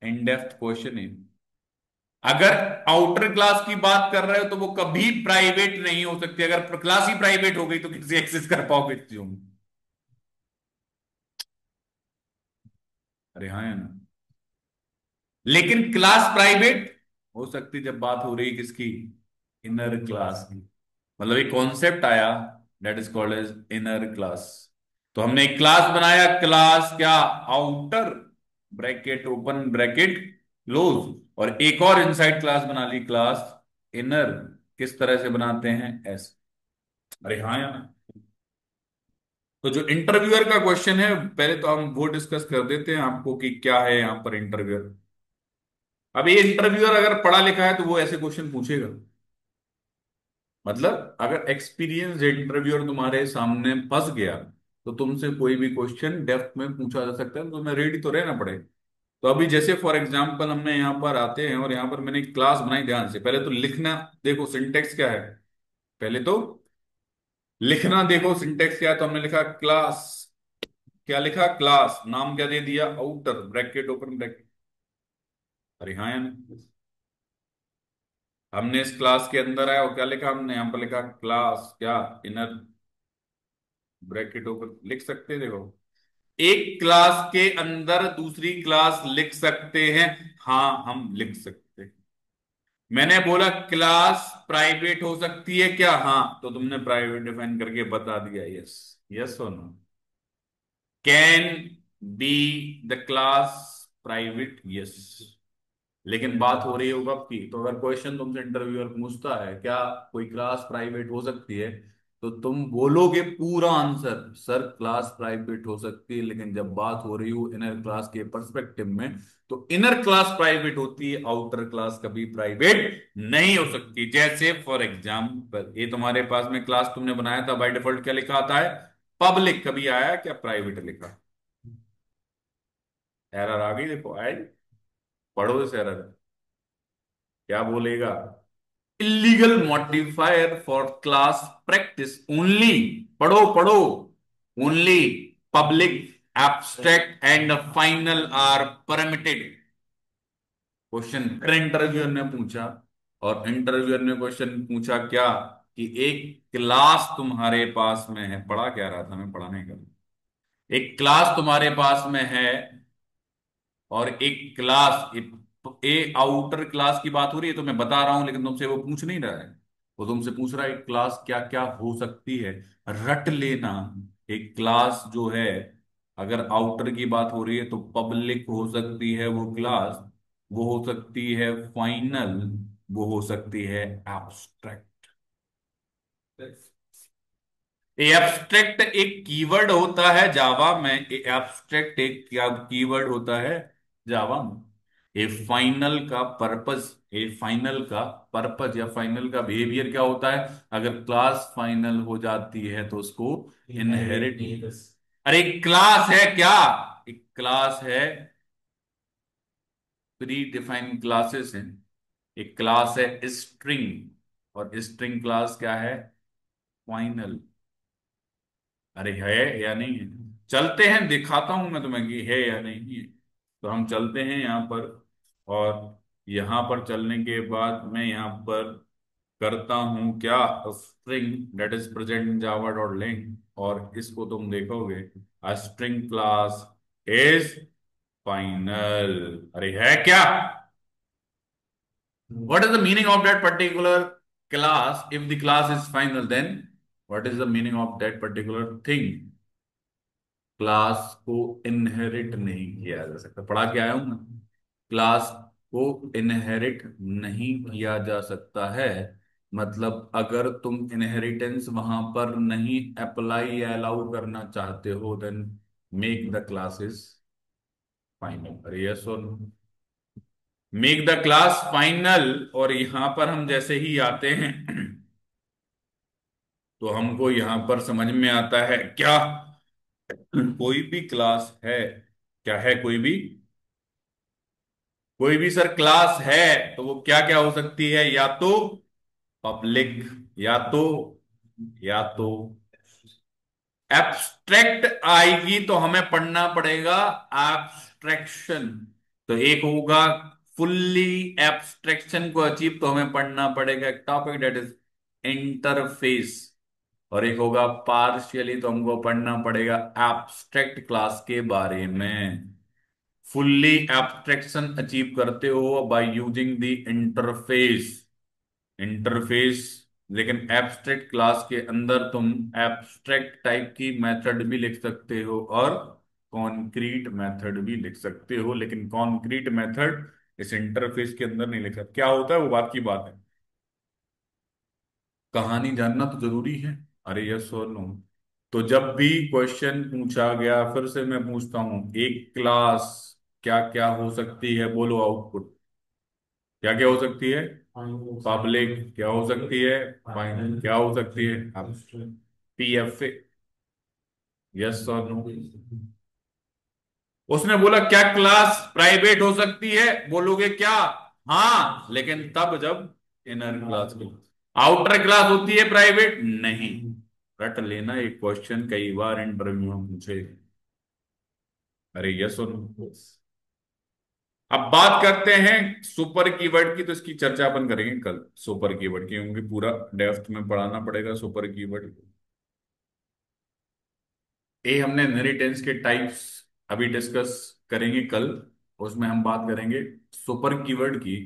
इन डेप्थ क्वेश्चन है। अगर आउटर क्लास की बात कर रहे हो तो वो कभी प्राइवेट नहीं हो सकती, अगर क्लास ही प्राइवेट हो गई तो किसी एक्सेस कर पाओगे क्यों। अरे हाँ है ना, लेकिन क्लास प्राइवेट हो सकती जब बात हो रही किसकी, इनर क्लास की। मतलब एक कॉन्सेप्ट आया, that is called as inner class. तो हमने एक क्लास बनाया, क्लास क्या, outer bracket open bracket close, और एक और इनसाइड क्लास बना ली, क्लास इनर। किस तरह से बनाते हैं, ऐसे। अरे हाँ यार, तो जो इंटरव्यूअर का क्वेश्चन है, पहले तो हम वो डिस्कस कर देते हैं आपको कि क्या है यहां पर इंटरव्यूअर। अब ये इंटरव्यूअर अगर पढ़ा लिखा है तो वो ऐसे क्वेश्चन पूछेगा। मतलब अगर एक्सपीरियंस इंटरव्यूअर तुम्हारे सामने फंस गया तो तुमसे कोई भी क्वेश्चन डेप्थ में पूछा जा सकता है, तो तुम्हें रेडी तो रहना पड़ेगा। तो अभी जैसे फॉर एग्जांपल हमने यहाँ पर आते हैं और यहाँ पर मैंने एक क्लास बनाई, ध्यान से पहले तो लिखना, देखो सिंटेक्स क्या है, पहले तो लिखना, देखो सिंटेक्स क्या है, तो हमने लिखा क्लास, क्या लिखा, क्लास, नाम क्या दे दिया, आउटर ब्रैकेट ओपन ब्रैकेट। अरे हाँ यार, हमने इस क्लास के अंदर आया और क्या लिखा हमने, यहाँ पर लिखा क्लास क्या, इनर ब्रैकेट ओपन, लिख सकते हैं देखो, एक क्लास के अंदर दूसरी क्लास लिख सकते हैं, हाँ हम लिख सकते हैं। मैंने बोला क्लास प्राइवेट हो सकती है क्या, हाँ, तो तुमने प्राइवेट डिफाइन करके बता दिया, यस, यस और no, can be the class private, yes. लेकिन बात हो रही है कब की, तो अगर क्वेश्चन तुमसे इंटरव्यूअर पूछता है क्या कोई क्लास प्राइवेट हो सकती है, तो तुम बोलोगे पूरा आंसर, सर क्लास प्राइवेट हो सकती है, लेकिन जब बात हो रही हो इनर क्लास के पर्सपेक्टिव में, तो इनर क्लास प्राइवेट होती है, आउटर क्लास कभी प्राइवेट नहीं हो सकती। जैसे फॉर एग्जाम्पल ये तुम्हारे पास में क्लास तुमने बनाया था, बाय डिफॉल्ट क्या लिखा आता है, पब्लिक, कभी आया क्या प्राइवेट लिखा, एरर आ गई, देखो आई, पढ़ो इस एरर, क्या बोलेगा, illegal modifier for class practice only, पढ़ो पढ़ो, only public abstract and final are permitted. Question फिर इंटरव्यूअर ने पूछा, और इंटरव्यूअर ने क्वेश्चन पूछा क्या, कि एक क्लास तुम्हारे पास में है, पढ़ा क्या रहा था मैं, पढ़ाने का, एक क्लास तुम्हारे पास में है और एक क्लास, ए आउटर क्लास की बात हो रही है तो मैं बता रहा हूं, लेकिन तुमसे वो पूछ नहीं रहा है, वो तुमसे पूछ रहा है क्लास क्या क्या हो सकती है, रट लेना। एक क्लास जो है, अगर आउटर की बात हो रही है तो पब्लिक हो सकती है वो क्लास, वो हो सकती है फाइनल, वो हो सकती है एब्स्ट्रैक्ट। एब्स्ट्रैक्ट एक कीवर्ड होता है जावा में। एब्स्ट्रैक्ट एक क्या कीवर्ड होता है जावा में। ए फाइनल का पर्पस, ए फाइनल का पर्पस या फाइनल का बिहेवियर क्या होता है? अगर क्लास फाइनल हो जाती है तो उसको इनहेरिट। अरे क्लास है क्या? एक क्लास है, प्री डिफाइंड क्लासेस हैं। एक क्लास है स्ट्रिंग, और स्ट्रिंग क्लास क्या है? फाइनल। अरे है या नहीं है? चलते हैं, दिखाता हूं मैं तुम्हें कि है या नहीं है। तो हम चलते हैं यहाँ पर, और यहाँ पर चलने के बाद मैं यहाँ पर करता हूं क्या, string that is present in Java dot link, और इसको तुम देखोगे, a string class is final. अरे है क्या? What is the meaning of that particular class? If the class is final, then what is the meaning of that particular thing? Class को inherit नहीं किया जा सकता। पढ़ा के आया हूं मैं, क्लास को इनहेरिट नहीं किया जा सकता है। मतलब अगर तुम इनहेरिटेंस वहां पर नहीं अप्लाई या अलाउ करना चाहते हो, then make the classes final. अरे यस और no? Make the class final. और यहां पर हम जैसे ही आते हैं तो हमको यहां पर समझ में आता है क्या, कोई भी क्लास है, क्या है कोई भी सर क्लास है, तो वो क्या क्या हो सकती है? या तो पब्लिक, या तो या तो एब्स्ट्रैक्ट आएगी, तो हमें पढ़ना पड़ेगा एब्स्ट्रैक्शन। तो एक होगा फुल्ली एब्स्ट्रैक्शन को अचीव, तो हमें पढ़ना पड़ेगा एक टॉपिक दैट इज इंटरफेस। और एक होगा पार्शियली, तो हमको पढ़ना पड़ेगा एब्स्ट्रैक्ट क्लास के बारे में। फुल्ली एब्स्ट्रैक्शन अचीव करते हो by using the interface, interface. लेकिन एब्स्ट्रैक्ट क्लास के अंदर तुम एब्स्ट्रैक्ट टाइप की मेथड भी लिख सकते हो और कॉन्क्रीट मेथड भी लिख सकते हो, लेकिन कॉन्क्रीट मेथड इस इंटरफेस के अंदर नहीं लिख सकते। क्या होता है वो बात की बात है, कहानी जानना तो जरूरी है। अरे यस और नो? तो जब भी क्वेश्चन पूछा गया, फिर से मैं पूछता हूं, एक क्लास क्या क्या हो सकती है? बोलो आउटपुट। क्या क्या हो सकती है? पब्लिक क्या हो सकती है? फाइनल क्या हो सकती है? पीएफए। यस और नो? उसने बोला क्या क्लास प्राइवेट हो सकती है? बोलोगे क्या? हाँ, लेकिन तब जब इनर क्लास की, आउटर क्लास होती है प्राइवेट नहीं। रट लेना, एक क्वेश्चन कई बार इंटरव्यू में पूछे। अरे यस और नो? अब बात करते हैं सुपर कीवर्ड की, तो इसकी चर्चा अपन करेंगे कल, सुपर कीवर्ड की, क्योंकि पूरा डेप्थ में पढ़ाना पड़ेगा सुपर कीवर्ड। ये हमने इनहेरिटेंस के टाइप्स अभी डिस्कस करेंगे कल, उसमें हम बात करेंगे सुपर कीवर्ड की।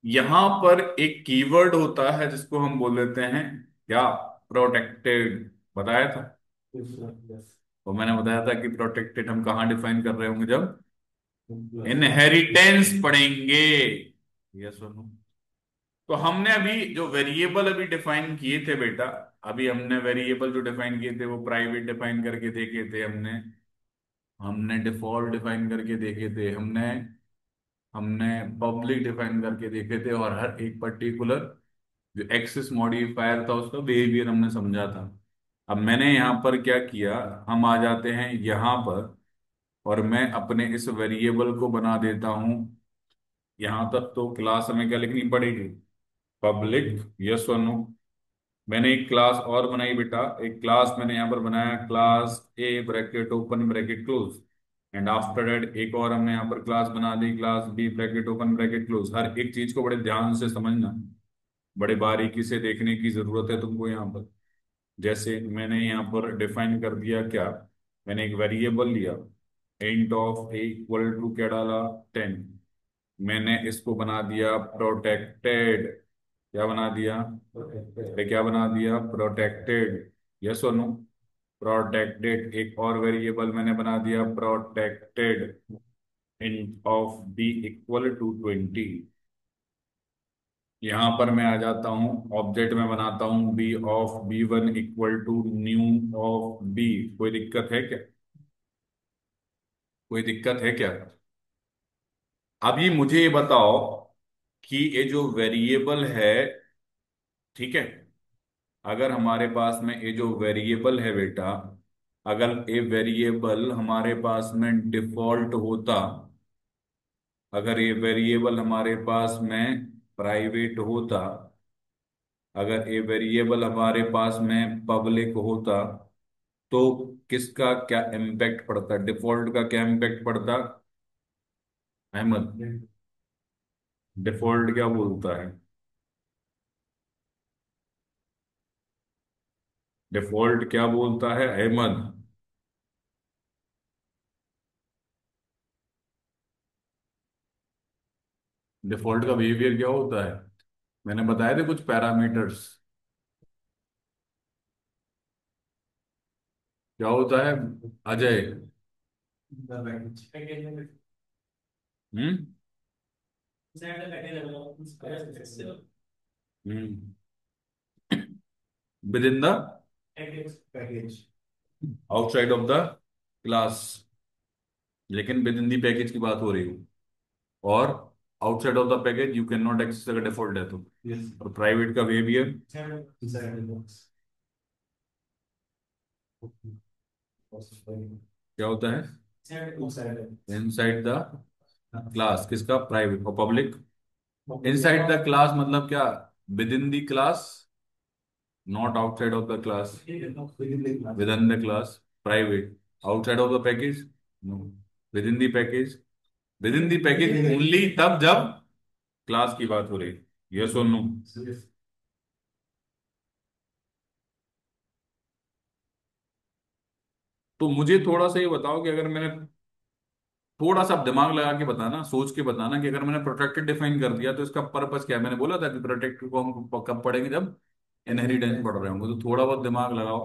यहां पर एक कीवर्ड होता है जिसको हम बोल देते हैं क्या, प्रोटेक्टेड। बताया था, तो मैंने बताया था कि प्रोटेक्टेड हम कहाँ डिफाइन कर रहे होंगे, जब इनहेरिटेंस पढ़ेंगे। यस और नो? तो हमने अभी जो वेरिएबल अभी डिफाइन किए थे बेटा, अभी हमने वेरिएबल जो डिफाइन किए थे वो प्राइवेट डिफाइन करके देखे थे हमने, हमने डिफॉल्ट डिफाइन करके देखे थे, हमने हमने पब्लिक डिफाइन करके देखे थे, और हर एक पर्टिकुलर जो एक्सेस मॉडिफायर था उसका बिहेवियर हमने समझा था। अब मैंने यहाँ पर क्या किया, हम आ जाते हैं यहाँ पर, और मैं अपने इस वेरिएबल को बना देता हूँ। यहाँ तक तो क्लास हमें क्या लिखनी पड़ेगी, पब्लिक। यस और नो? मैंने एक क्लास और बनाई बेटा, एक क्लास मैंने यहाँ पर बनाया, class A bracket open bracket close, and after that एक और हमने यहाँ पर क्लास बना दी, class B bracket open bracket close. हर एक चीज को बड़े ध्यान से समझना, बड़े बारीकी से देखने की जरूरत है तुमको यहाँ पर। जैसे मैंने यहाँ पर डिफाइन कर दिया क्या, मैंने एक वेरिएबल लिया, int of A equal to क्या डाला, 10। मैंने इसको बना दिया प्रोटेक्टेड। क्या बना दिया? अरे क्या बना दिया? प्रोटेक्टेड। यस और नो? प्रोटेक्टेड। एक और वेरिएबल मैंने बना दिया protected, int of B equal to 20। यहां पर मैं आ जाता हूं, ऑब्जेक्ट में बनाता हूं B of B1 equal to new of B. कोई दिक्कत है क्या? कोई दिक्कत है क्या? अभी मुझे ये बताओ कि ये जो वेरिएबल है, ठीक है, अगर हमारे पास में ये जो वेरिएबल है बेटा, अगर ये वेरिएबल हमारे पास में डिफॉल्ट होता, अगर ये वेरिएबल हमारे पास में प्राइवेट होता, अगर ये वेरिएबल हमारे पास में पब्लिक होता, तो किसका क्या इम्पैक्ट पड़ता? डिफॉल्ट का क्या इम्पैक्ट पड़ता अहमद? डिफॉल्ट क्या बोलता है? डिफॉल्ट क्या बोलता है अहमद? डिफॉल्ट का बिहेवियर क्या होता है? मैंने बताए थे कुछ पैरामीटर्स। क्या होता है Ajay? Hmm. Hmm. Within the outside of the class, लेकिन विद इन दी पैकेज की बात हो रही है। और outside of the package you can not access अगर डिफॉल्ट है तो। और प्राइवेट का बिहेवियर क्या होता है? इनसाइड द क्लास, किसका? प्राइवेट। और पब्लिक? इनसाइड द क्लास मतलब क्या? Within the class, not outside of the class. Within the class private. Outside of the package no. Within the package, within the package only तब जब class की बात हो रही। Yes और no? तो मुझे थोड़ा सा ये बताओ कि अगर मैंने थोड़ा सा दिमाग लगा के बताना, सोच के बताना, कि अगर मैंने प्रोटेक्टेड डिफाइन कर दिया तो इसका पर्पस क्या है? मैंने बोला था कि प्रोटेक्टेड को हम कब पढ़ेंगे? जब इनहेरिटेंस पढ़ रहे होंगे। तो थोड़ा बहुत दिमाग लगाओ।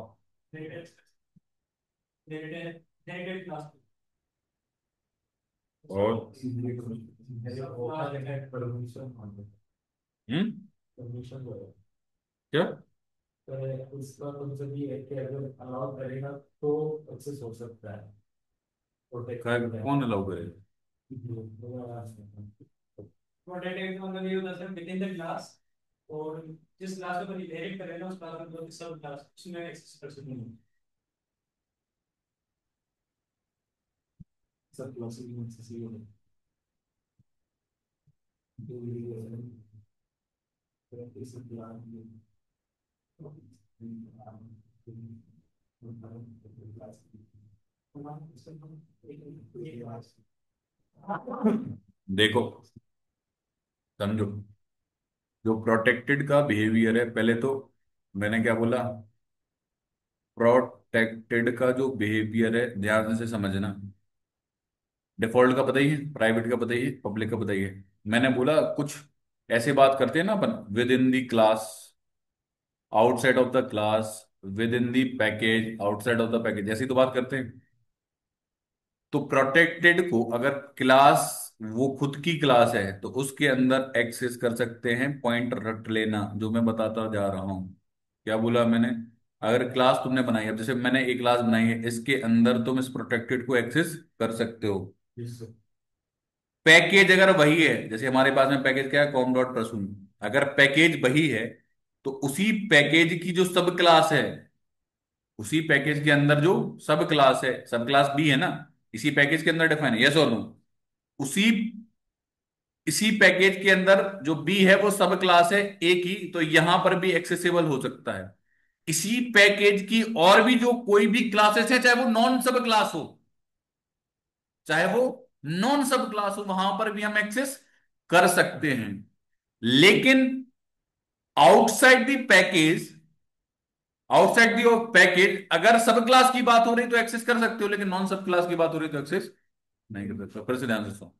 और हम्म, क्या? कौन अलाउ करेगा? देखो, समझो, जो प्रोटेक्टेड का बिहेवियर है, पहले तो मैंने क्या बोला? प्रोटेक्टेड का जो बिहेवियर है, ध्यान से समझना। डिफॉल्ट का पता ही है, प्राइवेट का पता ही है, पब्लिक का पता ही है। मैंने बोला कुछ ऐसे बात करते हैं ना अपन, within the class, outside of the class, within the package, outside of the package, ऐसी तो बात करते हैं। तो प्रोटेक्टेड को अगर क्लास, वो खुद की क्लास है, तो उसके अंदर एक्सेस कर सकते हैं। पॉइंट रट लेना जो मैं बताता जा रहा हूं। क्या बोला मैंने? अगर क्लास तुमने बनाई है, अब जैसे मैंने एक क्लास बनाई है, इसके अंदर तुम इस प्रोटेक्टेड को एक्सेस कर सकते हो। पैकेज अगर वही है, जैसे हमारे पास में पैकेज क्या है, कॉम डॉट प्रसून, अगर पैकेज वही है, तो उसी पैकेज की जो सब क्लास है, उसी पैकेज के अंदर जो सब क्लास है, सब क्लास बी है ना, इसी पैकेज के अंदर डिफाइन है। यस और नो? उसी इसी पैकेज के अंदर जो बी है वो सब क्लास है ए की, तो यहां पर भी एक्सेसिबल हो सकता है। इसी पैकेज की और भी जो कोई भी क्लासेस है, चाहे वो नॉन सब क्लास हो, चाहे वो नॉन सब क्लास हो, वहां पर भी हम एक्सेस कर सकते हैं। लेकिन outside the package, outside the package, अगर सब क्लास की बात हो रही तो एक्सेस कर सकते हो, लेकिन नॉन सब क्लास की बात हो रही तो एक्सेस नहीं कर सकते। फिर से ध्यान से सुनो,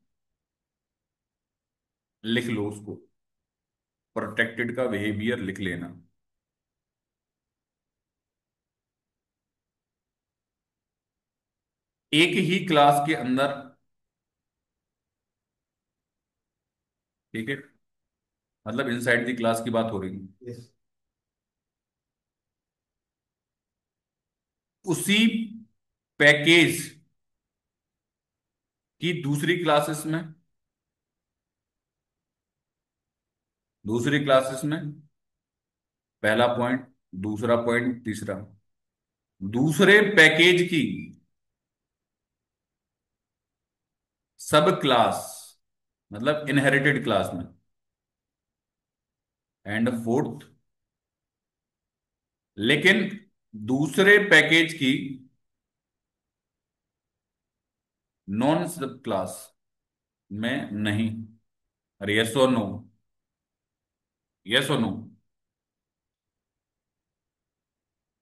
लिख लो उसको, प्रोटेक्टेड का बिहेवियर लिख लेना। एक ही क्लास के अंदर, ठीक है, मतलब इनसाइड द क्लास की बात हो रही है। Yes. उसी पैकेज की दूसरी क्लासेस में, दूसरी क्लासेस में, पहला पॉइंट, दूसरा पॉइंट, तीसरा, दूसरे पैकेज की सब क्लास, मतलब इनहेरिटेड क्लास में, एंड फोर्थ, लेकिन दूसरे पैकेज की नॉन सब क्लास में नहीं। अरे यस और नो, यस और नो।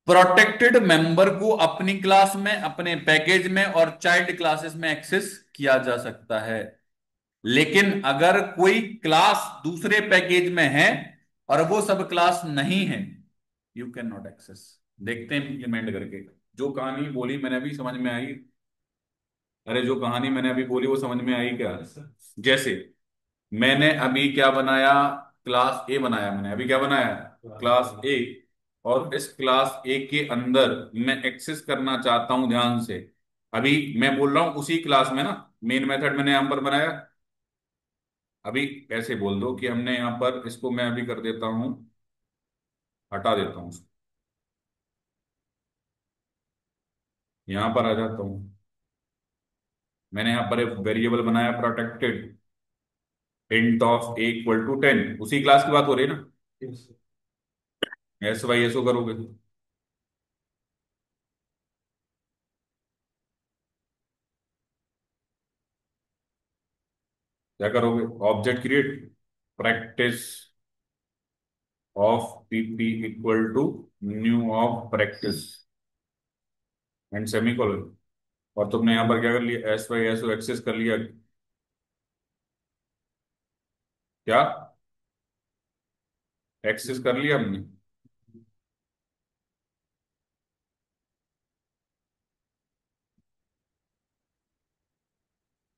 प्रोटेक्टेड मेंबर को अपनी क्लास में, अपने पैकेज में और चाइल्ड क्लासेस में एक्सेस किया जा सकता है, लेकिन अगर कोई क्लास दूसरे पैकेज में है और वो सब क्लास नहीं है, यू कैन नॉट एक्सेस। देखते हैं इम्प्लीमेंट करके। जो कहानी बोली मैंने अभी समझ में आई? अरे जो कहानी मैंने अभी बोली वो समझ में आई क्या? जैसे मैंने अभी क्या बनाया, क्लास ए बनाया, मैंने अभी क्या बनाया, क्लास ए। और इस क्लास ए के अंदर मैं एक्सेस करना चाहता हूं, ध्यान से। अभी मैं बोल रहा हूं उसी क्लास में ना, मेन मेथड मैंने यहां पर बनाया। अभी ऐसे बोल दो कि हमने यहां पर इसको, मैं अभी कर देता हूं, हटा देता हूं, यहां पर आ जाता हूं। मैंने यहां पर एक वेरिएबल बनाया protected, int of A equal to 10, उसी क्लास की बात हो रही है ना? Yes. एस वाई एसओ करोगे, क्या करोगे, object create, practice of PP equal to new of practice and semicolon. और तुमने यहां पर क्या कर लिया, S Y S O access कर लिया। क्या एक्सेस कर लिया हमने?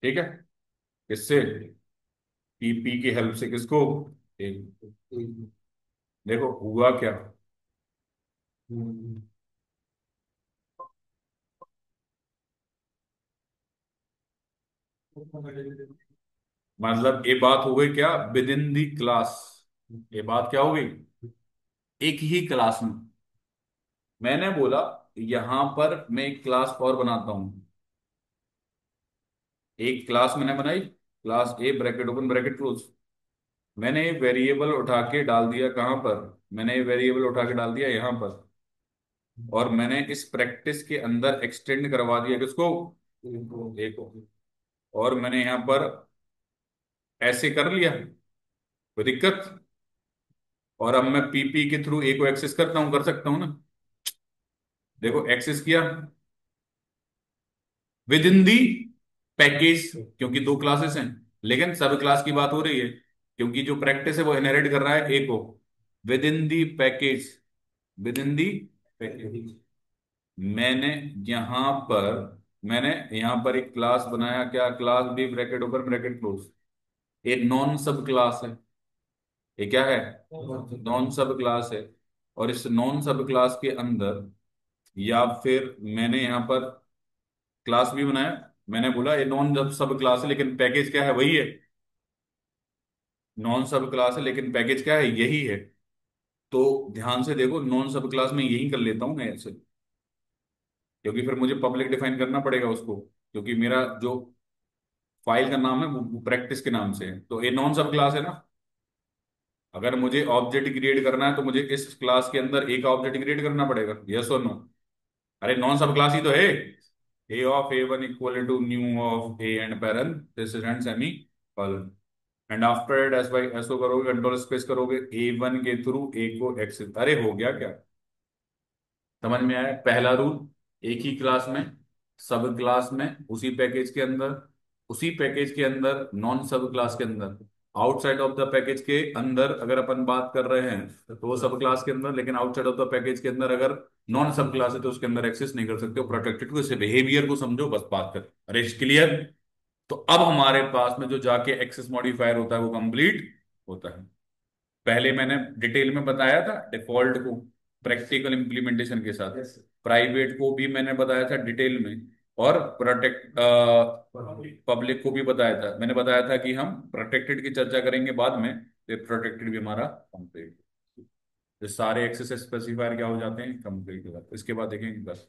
ठीक है। इससे पीपी की हेल्प से किसको, एक, देखो हुआ क्या, हम्म। मतलब ये बात हो गई क्या, विद इन दी क्लास। ये बात क्या हो गई, एक ही क्लास में। मैंने बोला यहां पर मैं एक क्लास और बनाता हूं, एक क्लास मैंने बनाई, class A bracket open bracket close. मैंने वेरिएबल उठा के डाल दिया कहां पर, मैंने वेरिएबल उठा के डाल दिया यहां पर। और मैंने इस प्रैक्टिस के अंदर एक्सटेंड करवा दिया किसको, ए को। और मैंने यहां पर ऐसे कर लिया, कोई दिक्कत? और अब मैं पीपी के थ्रू ए को एक्सेस करता हूं, कर सकता हूं ना? देखो एक्सेस किया विद इन दी पैकेज, क्योंकि दो क्लासेस हैं, लेकिन सब क्लास की बात हो रही है, क्योंकि जो प्रैक्टिस है वो इनहेरिट कर रहा है ए को। With in the package, within the package, मैंने यहां पर मैंने यहां पर एक क्लास बनाया, क्या class B bracket open bracket close. ये नॉन सब क्लास है, ये क्या है, नॉन सब क्लास है। और इस नॉन सब क्लास के अंदर, या फिर मैंने यहां पर क्लास भी बनाया, मैंने बोला ये नॉन सब सब क्लास है लेकिन पैकेज क्या है, वही है। नॉन सब क्लास है लेकिन पैकेज क्या है, यही है। तो ध्यान से देखो, नॉन सब क्लास में यही कर लेता हूं मैं ऐसे, क्योंकि फिर मुझे पब्लिक डिफाइन करना पड़ेगा उसको, क्योंकि मेरा जो फाइल का नाम है वो प्रैक्टिस के नाम से है, तो ये नॉन सब क्लास है ना। अगर मुझे ऑब्जेक्ट क्रिएट करना है तो मुझे इस क्लास के अंदर एक ऑब्जेक्ट क्रिएट करना पड़ेगा, यस और नो? अरे नॉन सब क्लास ही तो है। A of A one equal to new of A and paren this and semicolon. And after S Y SO करोगे, कंट्रोल स्पेस करोगे, ए वन के थ्रू ए को एक्सेस। अरे हो गया क्या, समझ में आया? पहला रूल, एक ही क्लास में, सब क्लास में, उसी पैकेज के अंदर, उसी पैकेज के अंदर, नॉन सब क्लास के अंदर। आउटसाइड ऑफ द पैकेज के अंदर अगर अपन बात कर रहे हैं तो वो सब क्लास के अंदर, लेकिन आउटसाइड ऑफ द पैकेज के अंदर अगर नॉन सब क्लास है तो उसके अंदर एक्सेस नहीं कर सकते हो। प्रोटेक्टेड को, इसे बिहेवियर को समझो, बस बात कर। अरे क्लियर? तो अब हमारे पास में जो जाके एक्सेस मॉडिफायर होता है वो कंप्लीट होता है। पहले मैंने डिटेल में बताया था डिफॉल्ट को प्रैक्टिकल इम्प्लीमेंटेशन के साथ, यस। प्राइवेट को भी मैंने बताया था डिटेल में, और प्रोटेक्ट पब्लिक को भी बताया था। मैंने बताया था कि हम प्रोटेक्टेड की चर्चा करेंगे बाद में, फिर प्रोटेक्टेड भी हमारा कंप्लीट। ये सारे एक्सेस स्पेसिफायर क्या हो जाते हैं, कंप्लीट हो जाते हैं, इसके बाद देखेंगे बस।